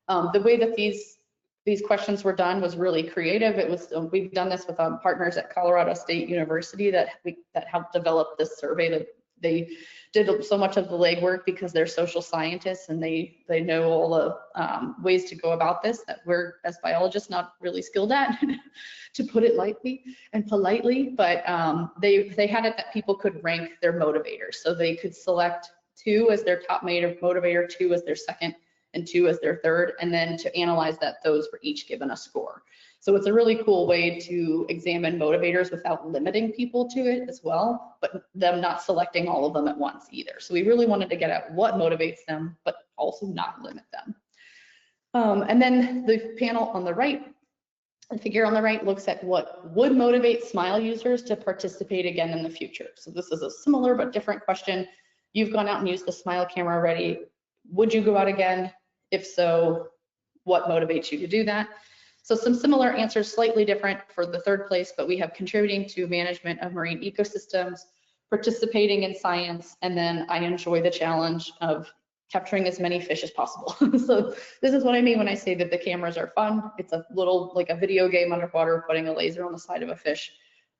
[SPEAKER 1] The way that these questions were done was really creative. It was we've done this with partners at Colorado State University that helped develop this survey. They did so much of the legwork because they're social scientists and they know all the ways to go about this that we're as biologists not really skilled at, to put it lightly and politely. But they had it that people could rank their motivators, so they could select 2 as their top motivator, 2 as their second, and 2 as their third, and then to analyze that those were each given a score. So it's a really cool way to examine motivators without limiting people to it as well, but them not selecting all of them at once either. So we really wanted to get at what motivates them, but also not limit them. And then the panel on the right, the figure on the right, looks at what would motivate SMILE users to participate again in the future. So this is a similar but different question. You've gone out and used the SMILE camera already. Would you go out again? If so, what motivates you to do that? So some similar answers, slightly different for the third place, but we have contributing to management of marine ecosystems, participating in science, and then I enjoy the challenge of capturing as many fish as possible. So this is what I mean when I say that the cameras are fun. It's a little like a video game underwater, putting a laser on the side of a fish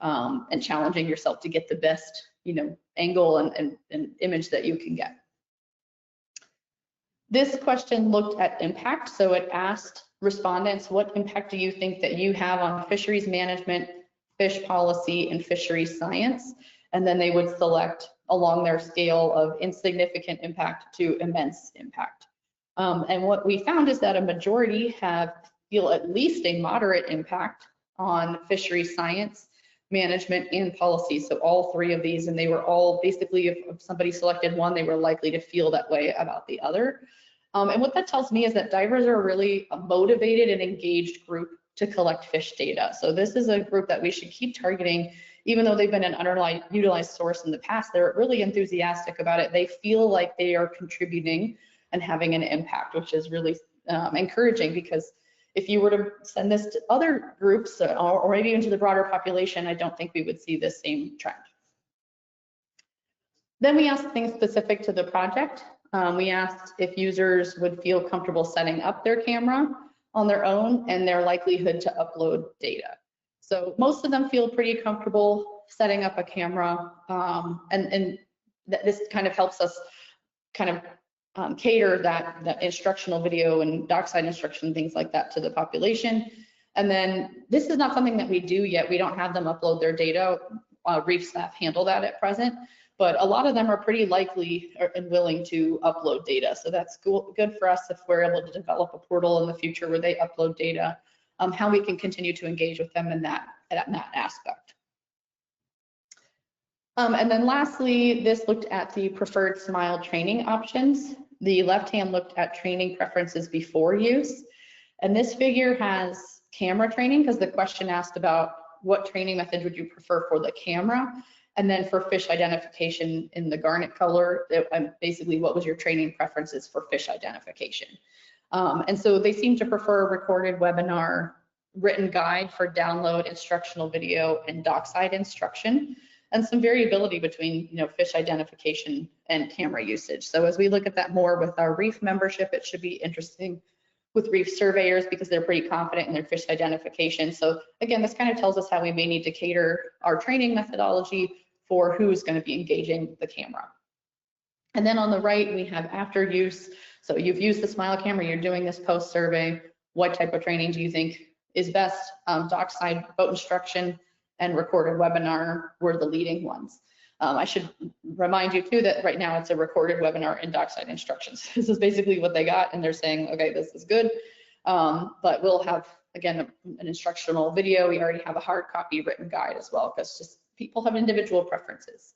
[SPEAKER 1] and challenging yourself to get the best, angle and image that you can get. This question looked at impact. So it asked respondents, what impact do you think that you have on fisheries management, fish policy, and fisheries science? And then they would select along their scale of insignificant impact to immense impact. And what we found is that a majority feel at least a moderate impact on fisheries science, management, and policy. So all 3 of these, and they were all basically, if somebody selected one, they were likely to feel that way about the other. And what that tells me is that divers are really a motivated and engaged group to collect fish data. So this is a group that we should keep targeting, even though they've been an underutilized source in the past. They're really enthusiastic about it. They feel like they are contributing and having an impact, which is really encouraging, because if you were to send this to other groups or maybe even to the broader population, I don't think we would see the same trend. Then we asked things specific to the project. We asked if users would feel comfortable setting up their camera on their own and their likelihood to upload data. So most of them feel pretty comfortable setting up a camera, and this kind of helps us kind of cater that instructional video and dockside instruction, things like that, to the population. And then this is not something that we do yet. We don't have them upload their data. Reef staff handle that at present, but a lot of them are pretty likely and willing to upload data. So that's good for us if we're able to develop a portal in the future where they upload data, how we can continue to engage with them in that aspect. And then lastly, this looked at the preferred SMILE training options. The left hand looked at training preferences before use. And this figure has camera training, because the question asked about what training method would you prefer for the camera? And then for fish identification in the garnet color, basically what was your training preferences for fish identification? And so they seem to prefer a recorded webinar, written guide for download, instructional video, and dockside instruction, and some variability between fish identification and camera usage. So as we look at that more with our reef membership, it should be interesting with reef surveyors because they're pretty confident in their fish identification. So again, this kind of tells us how we may need to cater our training methodology for who's going to be engaging the camera. And then on the right, we have after use. So you've used the SMILE camera, you're doing this post survey. What type of training do you think is best? Dockside boat instruction and recorded webinar were the leading ones. I should remind you too that right now it's a recorded webinar and dockside instructions. This is basically what they got, and they're saying, okay, this is good. But we'll have, again, an instructional video. We already have a hard copy written guide as well, because just people have individual preferences.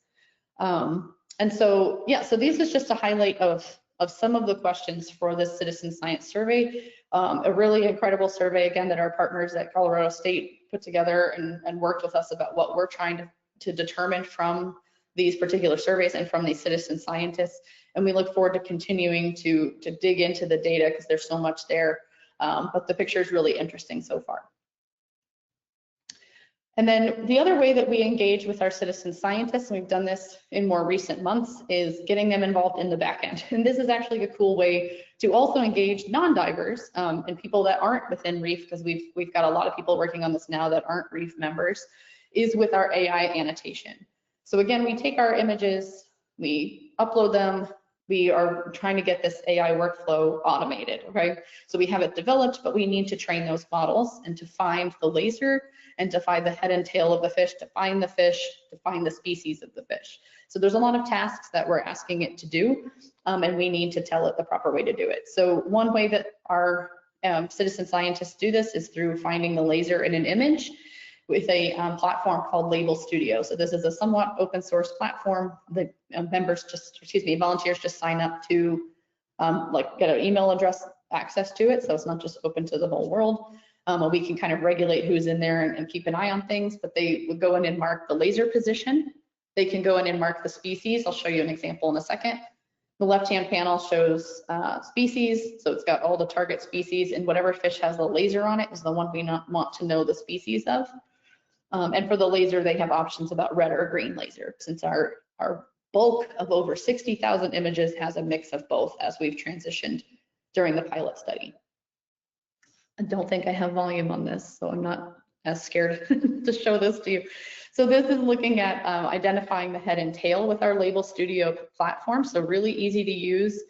[SPEAKER 1] And so, yeah, so this is just a highlight of some of the questions for this citizen science survey. A really incredible survey, again, that our partners at Colorado State put together and worked with us about what we're trying to determine from these particular surveys and from these citizen scientists. And we look forward to continuing to dig into the data because there's so much there. But the picture is really interesting so far. And then the other way that we engage with our citizen scientists, and we've done this in more recent months, is getting them involved in the back end. And this is actually a cool way to also engage non-divers and people that aren't within reef, because we've got a lot of people working on this now that aren't reef members, is with our AI annotation. So again, we take our images, we upload them, we are trying to get this AI workflow automated, okay? So we have it developed, but we need to train those models and to find the laser and to find the head and tail of the fish, to find the fish, to find the species of the fish. So there's a lot of tasks that we're asking it to do, and we need to tell it the proper way to do it. So one way that our citizen scientists do this is through finding the laser in an image with a platform called Label Studio. So this is a somewhat open source platform that volunteers just sign up to get an email address access to it. So it's not just open to the whole world. We can kind of regulate who's in there and keep an eye on things, but they would go in and mark the laser position. They can go in and mark the species. I'll show you an example in a second. The left-hand panel shows species. So it's got all the target species, and whatever fish has the laser on it is the one we want to know the species of. And for the laser, they have options about red or green laser, since our bulk of over 60,000 images has a mix of both as we've transitioned during the pilot study. I don't think I have volume on this, so I'm not as scared to show this to you. So this is looking at identifying the head and tail with our Label Studio platform, so really easy to use.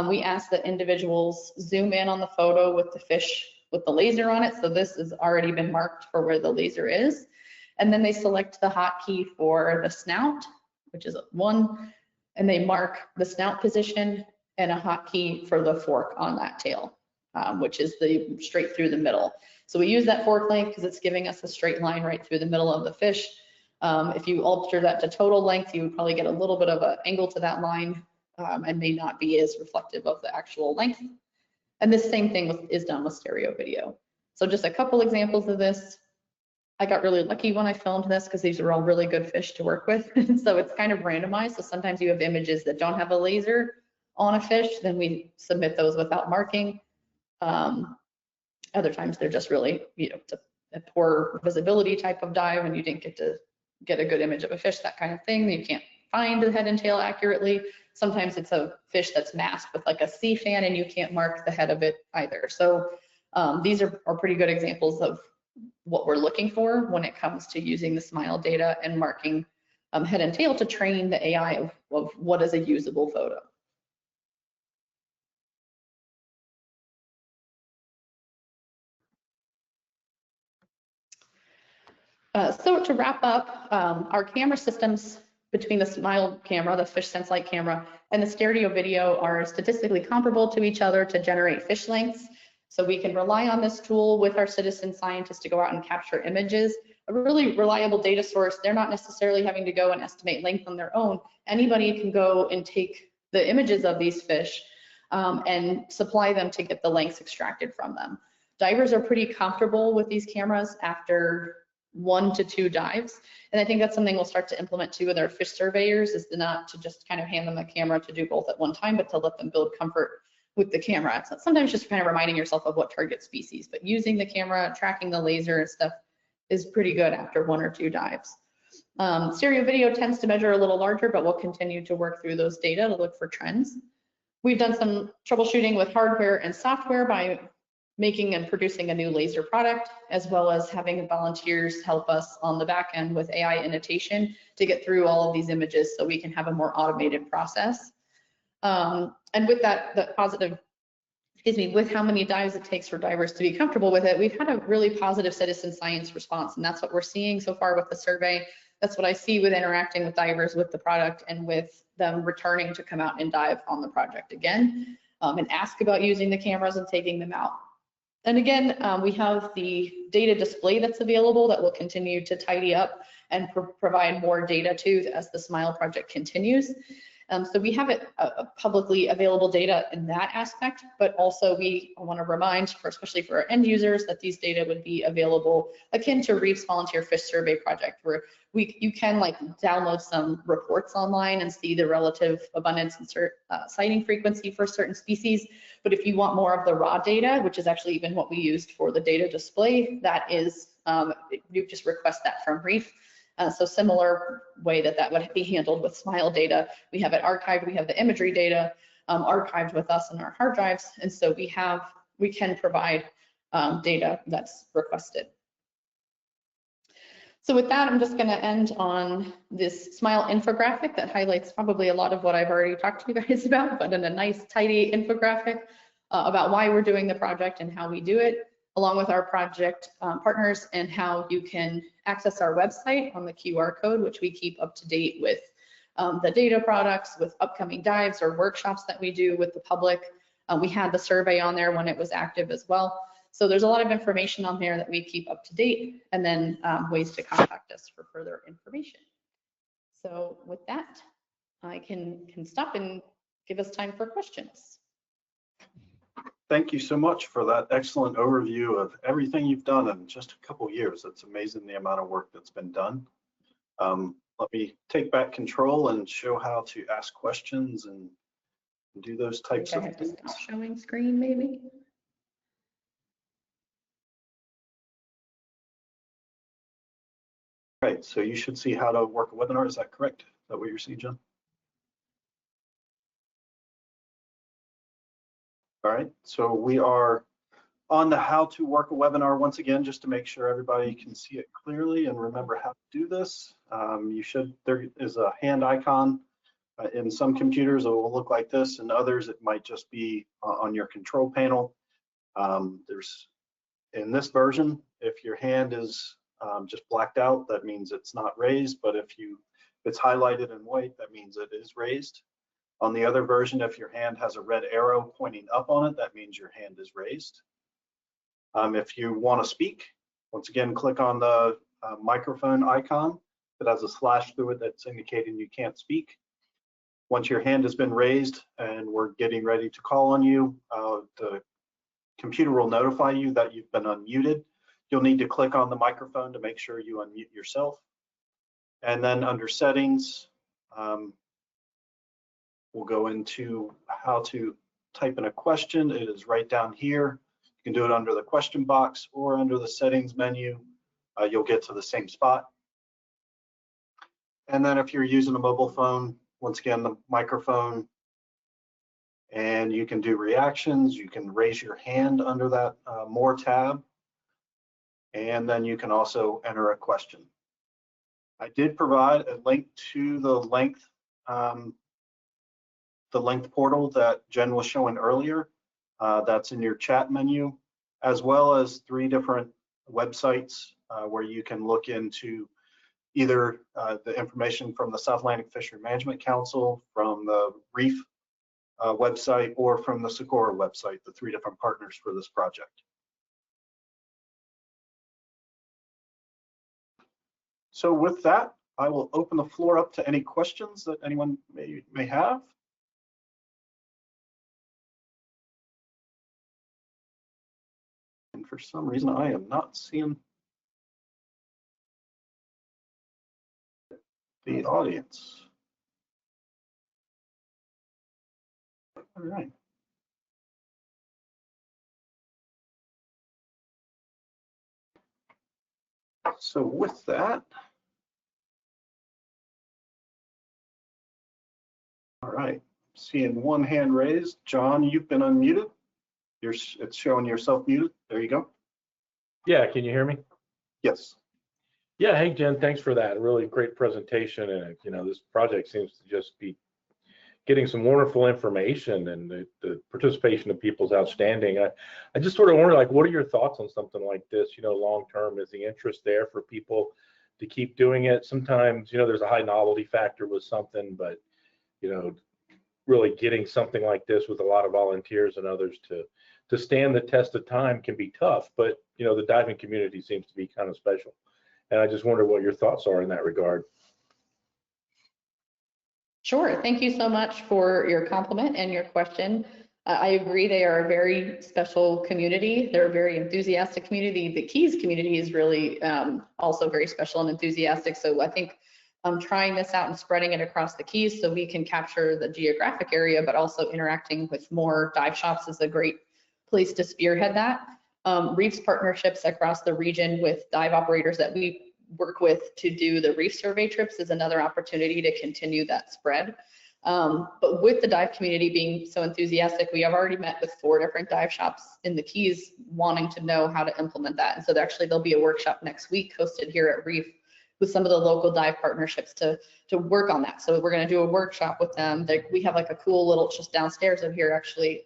[SPEAKER 1] We ask that individuals zoom in on the photo with the fish with the laser on it, so this has already been marked for where the laser is. And then they select the hotkey for the snout, which is 1, and they mark the snout position and a hotkey for the fork on that tail, which is the straight through the middle. So we use that fork length because it's giving us a straight line right through the middle of the fish. If you alter that to total length, you would probably get a little bit of an angle to that line and may not be as reflective of the actual length. And this same thing is done with stereo video. So just a couple examples of this. I got really lucky when I filmed this because these are all really good fish to work with. So it's kind of randomized. So sometimes you have images that don't have a laser on a fish, then we submit those without marking. Other times they're just really, a poor visibility type of dive and you didn't get to get a good image of a fish, that kind of thing. You can't find the head and tail accurately. Sometimes it's a fish that's masked with like a sea fan and you can't mark the head of it either. So these are pretty good examples of what we're looking for when it comes to using the SMILE data and marking head and tail to train the AI of what is a usable photo. So to wrap up, our camera systems between the SMILE camera, the FishSense light camera, and the stereo video are statistically comparable to each other to generate fish lengths. So we can rely on this tool with our citizen scientists to go out and capture images. A really reliable data source. They're not necessarily having to go and estimate length on their own. Anybody can go and take the images of these fish and supply them to get the lengths extracted from them. Divers are pretty comfortable with these cameras after 1 to 2 dives. And I think that's something we'll start to implement too with our fish surveyors, is not to just kind of hand them a camera to do both at one time, but to let them build comfort with the camera. So sometimes just kind of reminding yourself of what target species, but using the camera, tracking the laser and stuff is pretty good after 1 or 2 dives. Stereo video tends to measure a little larger, but we'll continue to work through those data to look for trends. We've done some troubleshooting with hardware and software by making and producing a new laser product, as well as having volunteers help us on the back end with AI annotation to get through all of these images so we can have a more automated process. And with that positive, with how many dives it takes for divers to be comfortable with it, we've had a really positive citizen science response, and that's what we're seeing so far with the survey. That's what I see with interacting with divers with the product and with them returning to come out and dive on the project again and ask about using the cameras and taking them out. And again, we have the data display that's available that we'll continue to tidy up and provide more data to as the SMILE project continues. So we have it publicly available data in that aspect, but also we want to remind, especially for our end users, that these data would be available akin to Reef's Volunteer Fish Survey project, where you can like download some reports online and see the relative abundance and sighting frequency for certain species. But if you want more of the raw data, which is actually even what we used for the data display, that is, you just request that from Reef. So similar way that would be handled with SMILE data. We have it archived, we have the imagery data archived with us in our hard drives. And so we can provide data that's requested. So with that, I'm just gonna end on this SMILE infographic that highlights probably a lot of what I've already talked to you guys about, but in a nice, tidy infographic about why we're doing the project and how we do it, along with our project partners, and how you can access our website on the QR code, which we keep up to date with the data products, with upcoming dives or workshops that we do with the public. We had the survey on there when it was active as well. So there's a lot of information on there that we keep up to date, and then ways to contact us for further information. So with that, I can stop and give us time for questions.
[SPEAKER 2] Thank you so much for that excellent overview of everything you've done in just a couple of years. It's amazing the amount of work that's been done. Let me take back control and show how to ask questions and do those types of things.
[SPEAKER 1] Stop showing screen maybe.
[SPEAKER 2] Right, so you should see how to work a webinar. Is that correct? Is that what you're seeing, John? All right, so we are on the how to work a webinar once again, just to make sure everybody can see it clearly and remember how to do this. There is a hand icon. In some computers, it will look like this, and others, it might just be on your control panel. In this version, if your hand is just blacked out, that means it's not raised, but if it's highlighted in white, that means it is raised. On the other version, if your hand has a red arrow pointing up on it, that means your hand is raised. If you want to speak, once again, click on the microphone icon that has a slash through it that's indicating you can't speak. Once your hand has been raised and we're getting ready to call on you, the computer will notify you that you've been unmuted. You'll need to click on the microphone to make sure you unmute yourself. And then under settings, we'll go into how to type in a question. It is right down here. You can do it under the question box or under the settings menu. You'll get to the same spot. And then if you're using a mobile phone, once again, the microphone, and you can do reactions. You can raise your hand under that More tab. And then you can also enter a question. I did provide a link to the length portal that Jen was showing earlier. That's in your chat menu, as well as 3 different websites where you can look into either the information from the South Atlantic Fishery Management Council, from the Reef website, or from the Socorro website, the 3 different partners for this project. So with that, I will open the floor up to any questions that anyone may have. And for some reason, I am not seeing the audience. All right. So with that, all right, seeing one hand raised. John, you've been unmuted. It's showing yourself muted. There you go.
[SPEAKER 3] Yeah, can you hear me?
[SPEAKER 2] Yes.
[SPEAKER 3] Yeah, hey Jen, thanks for that. Really great presentation, and this project seems to just be getting some wonderful information, and the participation of people is outstanding. I just sort of wonder, like, what are your thoughts on something like this? Long term, is the interest there for people to keep doing it? Sometimes, there's a high novelty factor with something, but really getting something like this with a lot of volunteers and others to stand the test of time can be tough, but the diving community seems to be kind of special. And I just wonder what your thoughts are in that regard.
[SPEAKER 1] Sure. Thank you so much for your compliment and your question. I agree, they are a very special community. They're a very enthusiastic community. The Keys community is really also very special and enthusiastic. So I think trying this out and spreading it across the Keys so we can capture the geographic area, but also interacting with more dive shops is a great place to spearhead that. Reefs partnerships across the region with dive operators that we work with to do the reef survey trips is another opportunity to continue that spread. But with the dive community being so enthusiastic, we have already met with 4 different dive shops in the Keys wanting to know how to implement that. And so there'll be a workshop next week hosted here at Reef with some of the local dive partnerships to work on that. So we're going to do a workshop with them. We have like a cool little, just downstairs of here actually,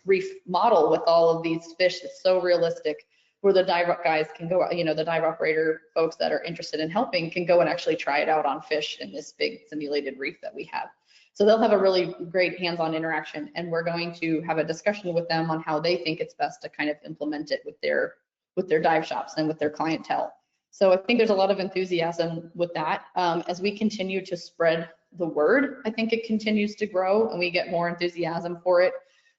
[SPEAKER 1] reef model with all of these fish. It's so realistic, where the dive guys can go, the dive operator folks that are interested in helping can go and actually try it out on fish in this big simulated reef that we have. So they'll have a really great hands-on interaction, and we're going to have a discussion with them on how they think it's best to kind of implement it with their dive shops and with their clientele. So I think there's a lot of enthusiasm with that. As we continue to spread the word, I think it continues to grow and we get more enthusiasm for it.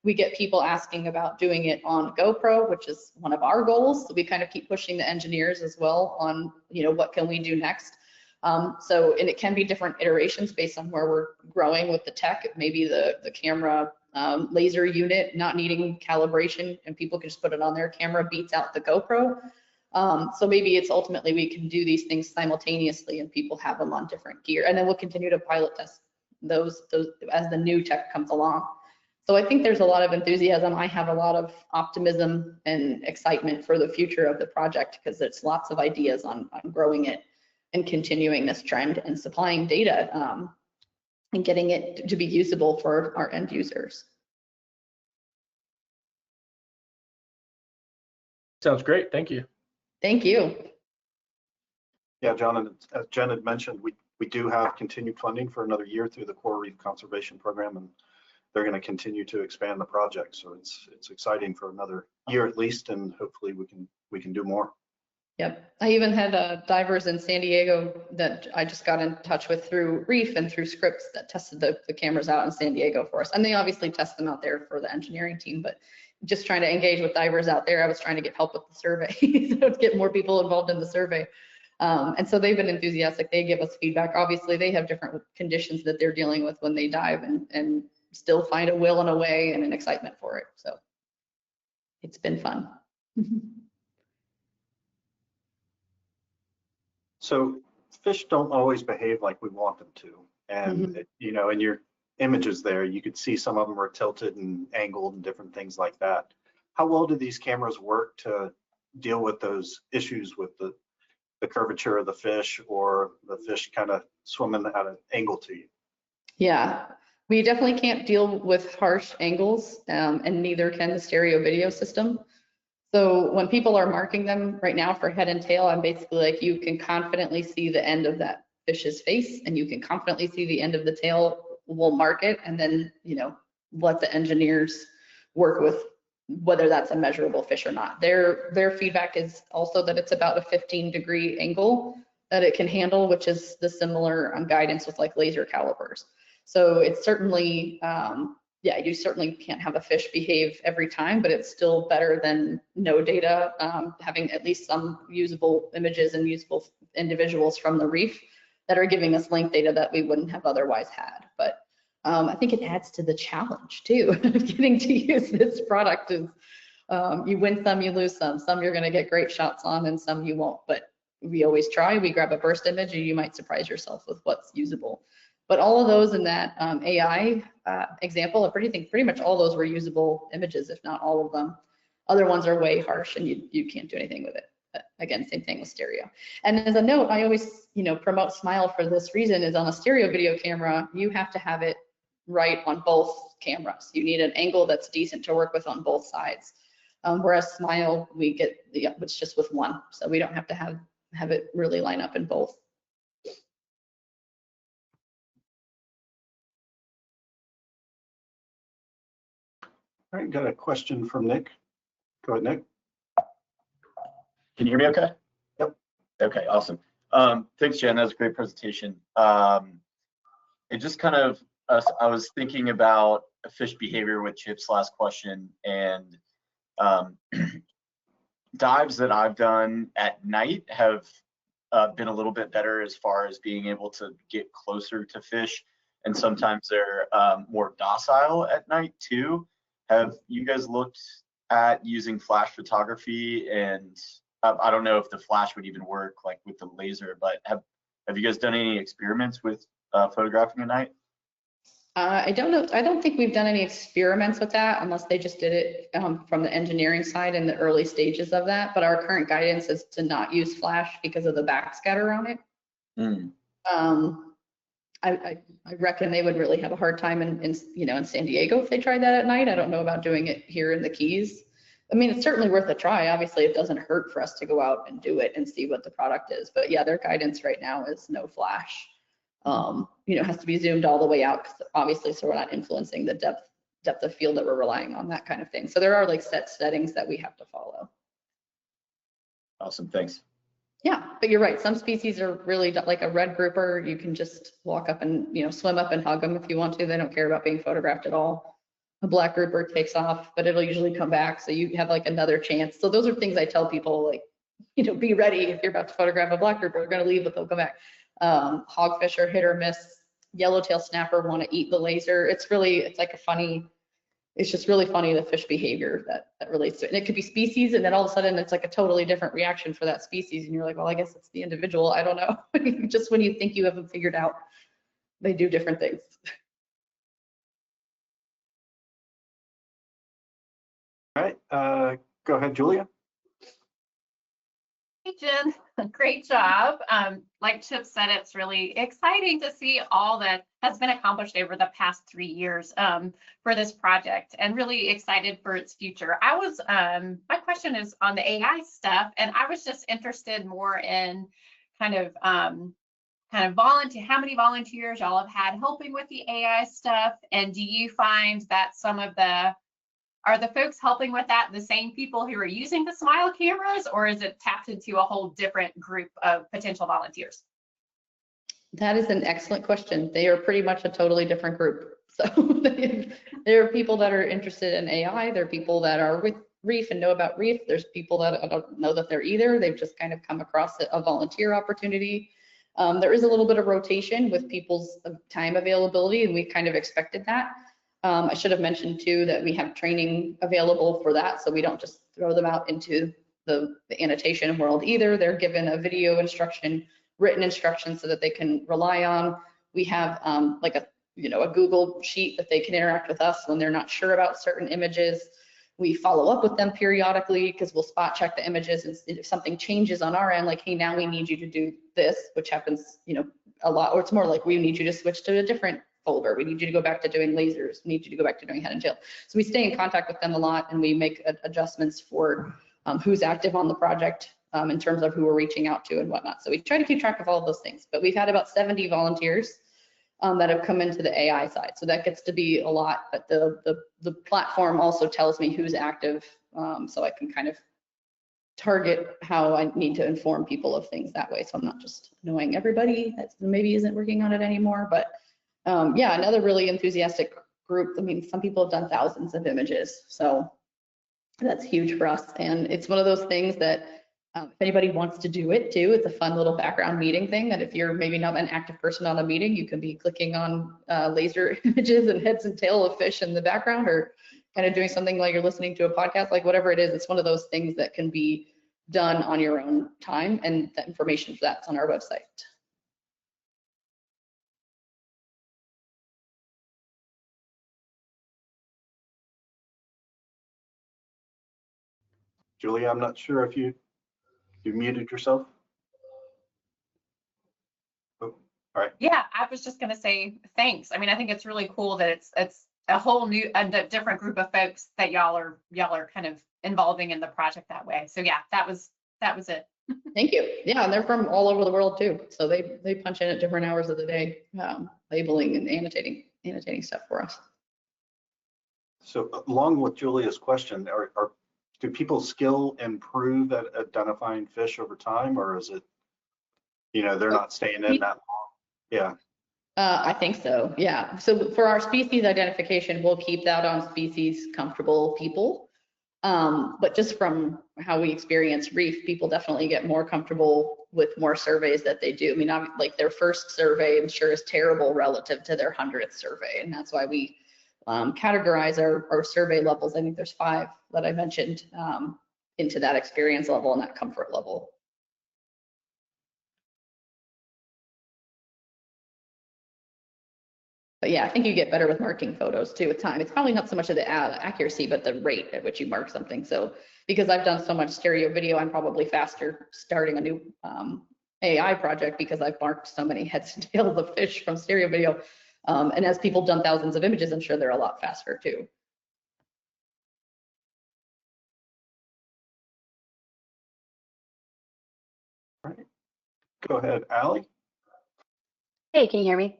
[SPEAKER 1] We get people asking about doing it on GoPro, which is one of our goals. So we kind of keep pushing the engineers as well on, what can we do next? And it can be different iterations based on where we're growing with the tech. Maybe the camera laser unit not needing calibration and people can just put it on their camera beats out the GoPro. So maybe it's ultimately we can do these things simultaneously and people have them on different gear. And then we'll continue to pilot test those as the new tech comes along. So I think there's a lot of enthusiasm. I have a lot of optimism and excitement for the future of the project because there's lots of ideas on growing it and continuing this trend and supplying data and getting it to be usable for our end users.
[SPEAKER 3] Sounds great. Thank you.
[SPEAKER 1] Thank you.
[SPEAKER 2] Yeah, John, and as Jen had mentioned, we do have continued funding for another year through the Coral Reef Conservation Program, and they're going to continue to expand the project. So it's exciting for another year at least, and hopefully we can do more.
[SPEAKER 1] Yep. I even had divers in San Diego that I just got in touch with through Reef and through Scripps that tested the cameras out in San Diego for us. And they obviously test them out there for the engineering team, but just trying to engage with divers out there. I was trying to get help with the survey, so to get more people involved in the survey. And so they've been enthusiastic. They give us feedback. Obviously, they have different conditions that they're dealing with when they dive and still find a will and a way and an excitement for it. So it's been fun.
[SPEAKER 2] So fish don't always behave like we want them to. And, in your images there, you could see some of them are tilted and angled and different things like that. How well do these cameras work to deal with those issues with the curvature of the fish or the fish kind of swimming at an angle to you?
[SPEAKER 1] Yeah, we definitely can't deal with harsh angles and neither can the stereo video system. So when people are marking them right now for head and tail, I'm basically like, you can confidently see the end of that fish's face and you can confidently see the end of the tail. We'll mark it and then, let the engineers work with whether that's a measurable fish or not. Their feedback is also that it's about a 15-degree angle that it can handle, which is the similar guidance with like laser calipers. So it's certainly, you certainly can't have a fish behave every time, but it's still better than no data, having at least some usable images and usable individuals from the reef that are giving us link data that we wouldn't have otherwise had. But I think it adds to the challenge too of getting to use this product. Is you win some, you lose some. Some you're going to get great shots on and some you won't, but we always try. We grab a burst image and you might surprise yourself with what's usable. But all of those in that AI example, I think pretty much all those were usable images, if not all of them. Other ones are way harsh and you can't do anything with it. But again, same thing with stereo. And as a note, I always promote Smile for this reason, is on a stereo video camera, you have to have it right on both cameras. You need an angle that's decent to work with on both sides. Whereas Smile, it's just with one. So we don't have to have it really line up in both.
[SPEAKER 2] All right, got a question from Nick. Go ahead, Nick.
[SPEAKER 4] Can you hear me okay?
[SPEAKER 2] Yep.
[SPEAKER 4] Okay, awesome. Thanks, Jen. That was a great presentation. It just kind of, I was thinking about fish behavior with Chip's last question, and dives that I've done at night have been a little bit better as far as being able to get closer to fish, and sometimes they're more docile at night too. Have you guys looked at using flash photography? And I don't know if the flash would even work like with the laser, but have you guys done any experiments with photographing at night?
[SPEAKER 1] I don't know. I don't think we've done any experiments with that unless they just did it from the engineering side in the early stages of that. But our current guidance is to not use flash because of the backscatter on it. I reckon they would really have a hard time in San Diego if they tried that at night. I don't know about doing it here in the Keys. I mean, it's certainly worth a try. Obviously, it doesn't hurt for us to go out and do it and see what the product is. But yeah, their guidance right now is no flash. It has to be zoomed all the way out, obviously, so we're not influencing the depth of field that we're relying on, that kind of thing. So there are like set settings that we have to follow.
[SPEAKER 4] Awesome, thanks.
[SPEAKER 1] Yeah, but you're right. Some species are really like a red grouper. You can just walk up and swim up and hug them if you want to. They don't care about being photographed at all. A black grouper takes off, but it'll usually come back, so you have like another chance. So those are things I tell people, like, be ready if you're about to photograph a black grouper. They're going to leave, but they'll come back. Hogfish are hit or miss. Yellowtail snapper want to eat the laser. It's just really funny the fish behavior that relates to it. And it could be species, and then all of a sudden it's like a totally different reaction for that species. And you're like, well, I guess it's the individual. I don't know. Just when you think you have them figured out, they do different things.
[SPEAKER 2] All right, go ahead, Julia.
[SPEAKER 5] Hey, Jen, great job. Like Chip said, it's really exciting to see all that has been accomplished over the past 3 years for this project, and really excited for its future. My question is on the AI stuff, and I was just interested more in kind of volunteer, how many volunteers y'all have had helping with the AI stuff, and do you find that are the folks helping with that the same people who are using the Smile cameras, or is it tapped into a whole different group of potential volunteers?
[SPEAKER 1] That is an excellent question. They are pretty much a totally different group. So there are people that are interested in AI. There are people that are with reef and know about reef. There's people that I don't know that they're either. They've just kind of come across a volunteer opportunity. There is a little bit of rotation with people's time availability, and we kind of expected that. I should have mentioned too that we have training available for that, so we don't just throw them out into the annotation world either. They're given a video instruction, written instruction, so that they can rely on. We have like a Google sheet that they can interact with us when they're not sure about certain images. We follow up with them periodically because we'll spot check the images, and if something changes on our end, like, hey, now we need you to do this, which happens a lot, or it's more like we need you to switch to a different folder. We need you to go back to doing lasers. We need you to go back to doing head and tail. So we stay in contact with them a lot, and we make adjustments for who's active on the project in terms of who we're reaching out to and whatnot. So we try to keep track of all of those things. But we've had about 70 volunteers that have come into the AI side. So that gets to be a lot. But the platform also tells me who's active, so I can kind of target how I need to inform people of things that way. So I'm not just knowing everybody that maybe isn't working on it anymore. But yeah, another really enthusiastic group. I mean, some people have done thousands of images, so that's huge for us. And it's one of those things that if anybody wants to do it too, it's a fun little background meeting thing that if you're maybe not an active person on a meeting, you can be clicking on laser images and heads and tail of fish in the background, or kind of doing something like you're listening to a podcast, like whatever it is. It's one of those things that can be done on your own time, and the information for that's on our website.
[SPEAKER 2] Julia, I'm not sure if you muted yourself. Oh, all right.
[SPEAKER 5] Yeah, I was just going to say thanks. I mean, I think it's really cool that it's a whole new and a different group of folks that y'all are kind of involving in the project that way. So yeah, that was it.
[SPEAKER 1] Thank you. Yeah, and they're from all over the world too. So they punch in at different hours of the day, labeling and annotating stuff for us.
[SPEAKER 2] So along with Julia's question, do people's skill improve at identifying fish over time, or is it, they're not staying in that long? Yeah.
[SPEAKER 1] I think so, yeah. So for our species identification, we'll keep that on species comfortable people. But just from how we experience reef, people definitely get more comfortable with more surveys that they do. I mean, like their first survey, I'm sure, is terrible relative to their 100th survey. And that's why we categorize our survey levels. I think there's 5 that I mentioned into that experience level and that comfort level. But yeah, I think you get better with marking photos too with time. It's probably not so much of the accuracy, but the rate at which you mark something. So because I've done so much stereo video, I'm probably faster starting a new AI project because I've marked so many heads and tails of fish from stereo video. And as people done thousands of images, I'm sure they're a lot faster too.
[SPEAKER 2] All right. Go ahead, Allie.
[SPEAKER 6] Hey, can you hear me?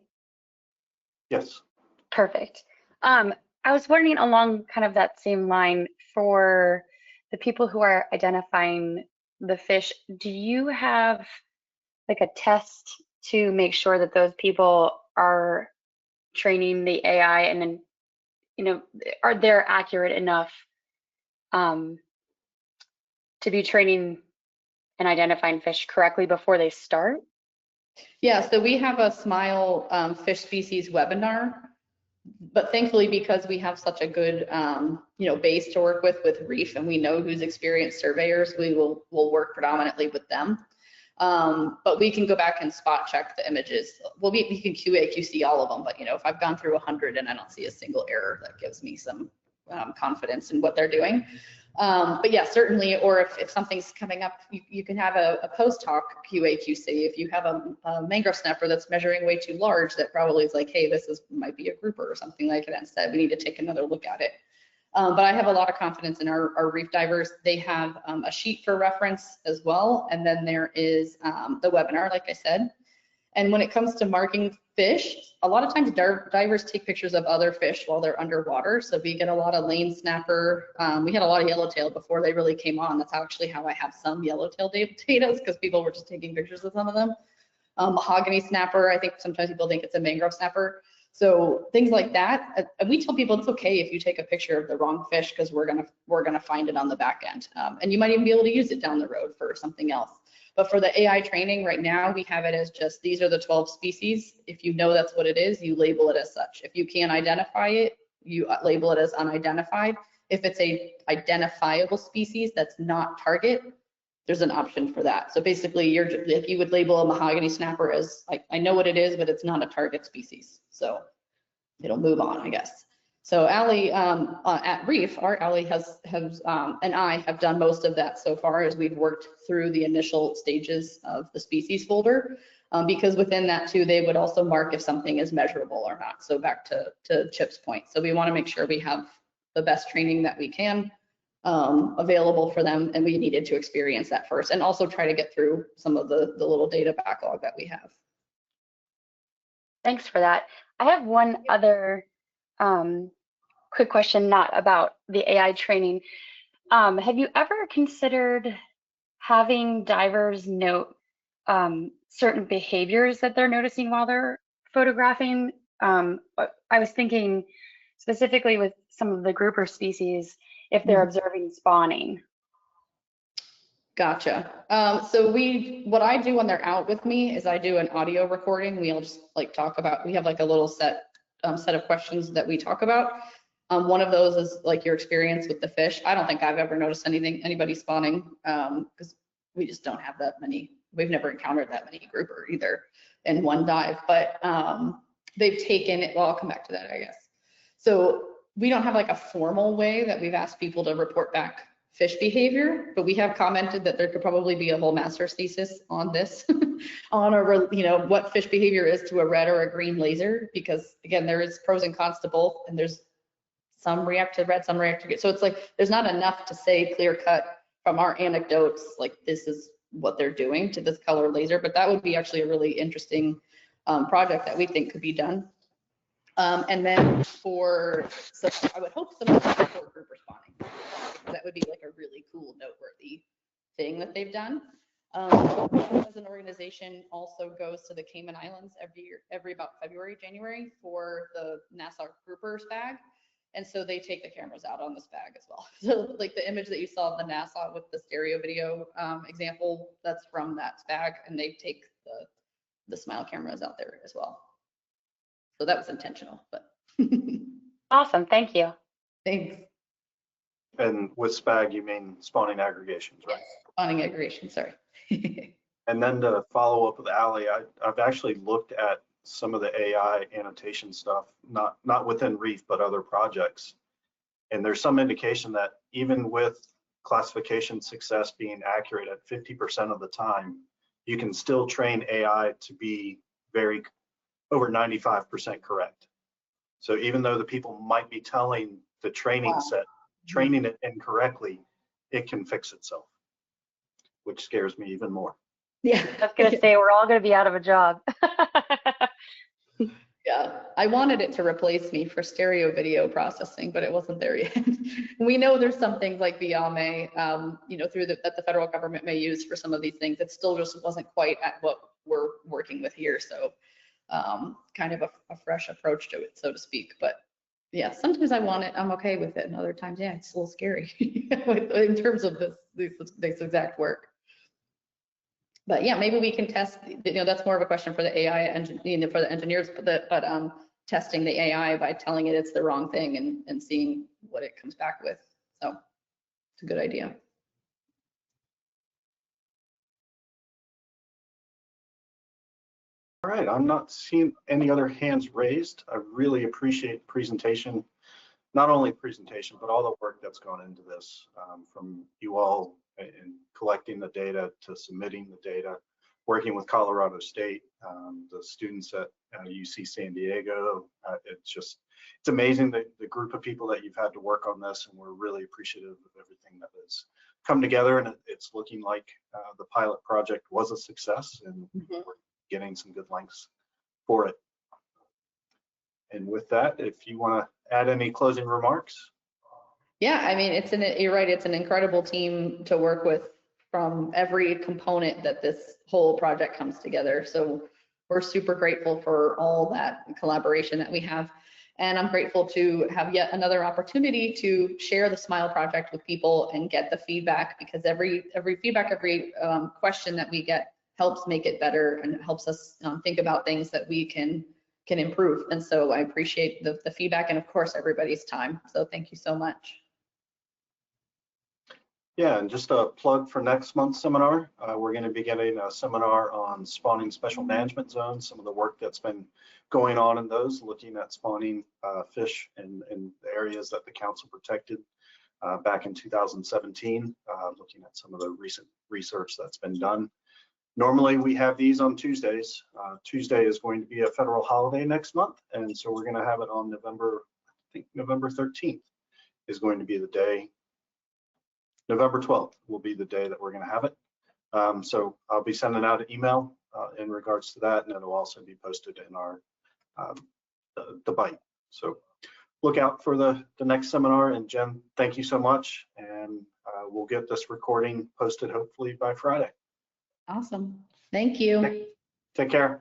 [SPEAKER 2] Yes.
[SPEAKER 6] Perfect. I was wondering along kind of that same line for the people who are identifying the fish, do you have like a test to make sure that those people are training the AI and then, you know, are they accurate enough to be training and identifying fish correctly before they start?
[SPEAKER 1] Yeah, so we have a Smile fish species webinar, but thankfully because we have such a good base to work with reef, and we know who's experienced surveyors, we'll work predominantly with them. But we can go back and spot check the images. Well, we can QA, QC all of them, but if I've gone through 100 and I don't see a single error, that gives me some confidence in what they're doing. But yeah, certainly, or if something's coming up, you can have a post hoc QA, QC. If you have a mangrove snapper that's measuring way too large, that probably is like, hey, might be a grouper or something like that. Instead, we need to take another look at it. But I have a lot of confidence in our reef divers. They have a sheet for reference as well. And then there is the webinar, like I said. And when it comes to marking fish, a lot of times divers take pictures of other fish while they're underwater. So we get a lot of lane snapper. We had a lot of yellowtail before they really came on. That's actually how I have some yellowtail data, because people were just taking pictures of some of them. Mahogany snapper, I think sometimes people think it's a mangrove snapper. So things like that. And we tell people it's okay if you take a picture of the wrong fish, because we're gonna find it on the back end. And you might even be able to use it down the road for something else. But for the AI training right now, we have it as just, these are the 12 species. If you know that's what it is, you label it as such. If you can't identify it, you label it as unidentified. If it's a identifiable species that's not target, there's an option for that. So basically, if you would label a mahogany snapper as, I know what it is, but it's not a target species. So it'll move on, I guess. So Allie at Reef, our Allie and I have done most of that so far as we've worked through the initial stages of the species folder, because within that too, they would also mark if something is measurable or not. So back to Chip's point. So we want to make sure we have the best training that we can available for them, and we needed to experience that first, and also try to get through some of the little data backlog that we have.
[SPEAKER 6] Thanks for that. I have one other quick question, not about the AI training. Have you ever considered having divers note certain behaviors that they're noticing while they're photographing? I was thinking specifically with some of the grouper species, if they're observing spawning.
[SPEAKER 1] Gotcha. So what I do when they're out with me is I do an audio recording. We'll just like talk about, we have like a little set of questions that we talk about. One of those is like your experience with the fish. I don't think I've ever noticed anybody spawning, because we just don't have that many. We've never encountered that many grouper either in one dive, but they've taken it. Well, I'll come back to that, I guess. So we don't have like a formal way that we've asked people to report back fish behavior, but we have commented that there could probably be a whole master's thesis on this, on what fish behavior is to a red or a green laser, because again, there is pros and cons to both, and there's some react to red, some react to green. So it's like, there's not enough to say clear cut from our anecdotes, like this is what they're doing to this color laser, but that would be actually a really interesting project that we think could be done. And then so I would hope some of them support grouper spawning. That would be like a really cool, noteworthy thing that they've done. As an organization also goes to the Cayman Islands every about February, January for the NASA groupers bag. And so they take the cameras out on this bag as well. So like the image that you saw of the NASA with the stereo video example, that's from that bag, and they take the smile cameras out there as well. So that was intentional, but.
[SPEAKER 6] Awesome, thank you.
[SPEAKER 1] Thanks.
[SPEAKER 2] And with SPAG, you mean spawning aggregations, right?
[SPEAKER 1] Yes, spawning aggregation, sorry.
[SPEAKER 2] And then to follow up with Ali, I've actually looked at some of the AI annotation stuff, not within Reef, but other projects. And there's some indication that even with classification success being accurate at 50% of the time, you can still train AI to be over 95% correct. So even though the people might be telling the training set, training it incorrectly, it can fix itself, which scares me even more.
[SPEAKER 6] Yeah, I was gonna say we're all gonna be out of a job.
[SPEAKER 1] Yeah, I wanted it to replace me for stereo video processing, but it wasn't there yet. We know there's some things like VIAME, that the federal government may use for some of these things. It still just wasn't quite at what we're working with here. So kind of a fresh approach to it, so to speak. But yeah, sometimes I want it, I'm okay with it. And other times, yeah, it's a little scary in terms of this exact work. But yeah, maybe we can test, that's more of a question for the AI for the engineers, but testing the AI by telling it it's the wrong thing and seeing what it comes back with. So it's a good idea.
[SPEAKER 2] All right, I'm not seeing any other hands raised. I really appreciate the presentation, not only presentation, but all the work that's gone into this, from you all in collecting the data to submitting the data, working with Colorado State, the students at UC San Diego. It's amazing the group of people that you've had to work on this, and we're really appreciative of everything that has come together, and it's looking like the pilot project was a success, and we're getting some good links for it. And with that, if you want to add any closing remarks.
[SPEAKER 1] Yeah, I mean, you're right, it's an incredible team to work with from every component that this whole project comes together. So we're super grateful for all that collaboration that we have. And I'm grateful to have yet another opportunity to share the SMILE project with people and get the feedback, because every feedback, every question that we get helps make it better and helps us think about things that we can improve. And so I appreciate the feedback and of course everybody's time. So thank you so much.
[SPEAKER 2] Yeah, and just a plug for next month's seminar. We're going to be getting a seminar on spawning special management zones, some of the work that's been going on in those, looking at spawning fish in the areas that the council protected back in 2017, looking at some of the recent research that's been done. Normally we have these on Tuesdays. Tuesday is going to be a federal holiday next month, and so we're going to have it on November 13th is going to be the day. November 12th will be the day that we're going to have it. So I'll be sending out an email in regards to that, and it'll also be posted in our the bite. So look out for the next seminar. And Jen, thank you so much, and we'll get this recording posted hopefully by Friday.
[SPEAKER 1] Awesome. Thank you.
[SPEAKER 2] Take care.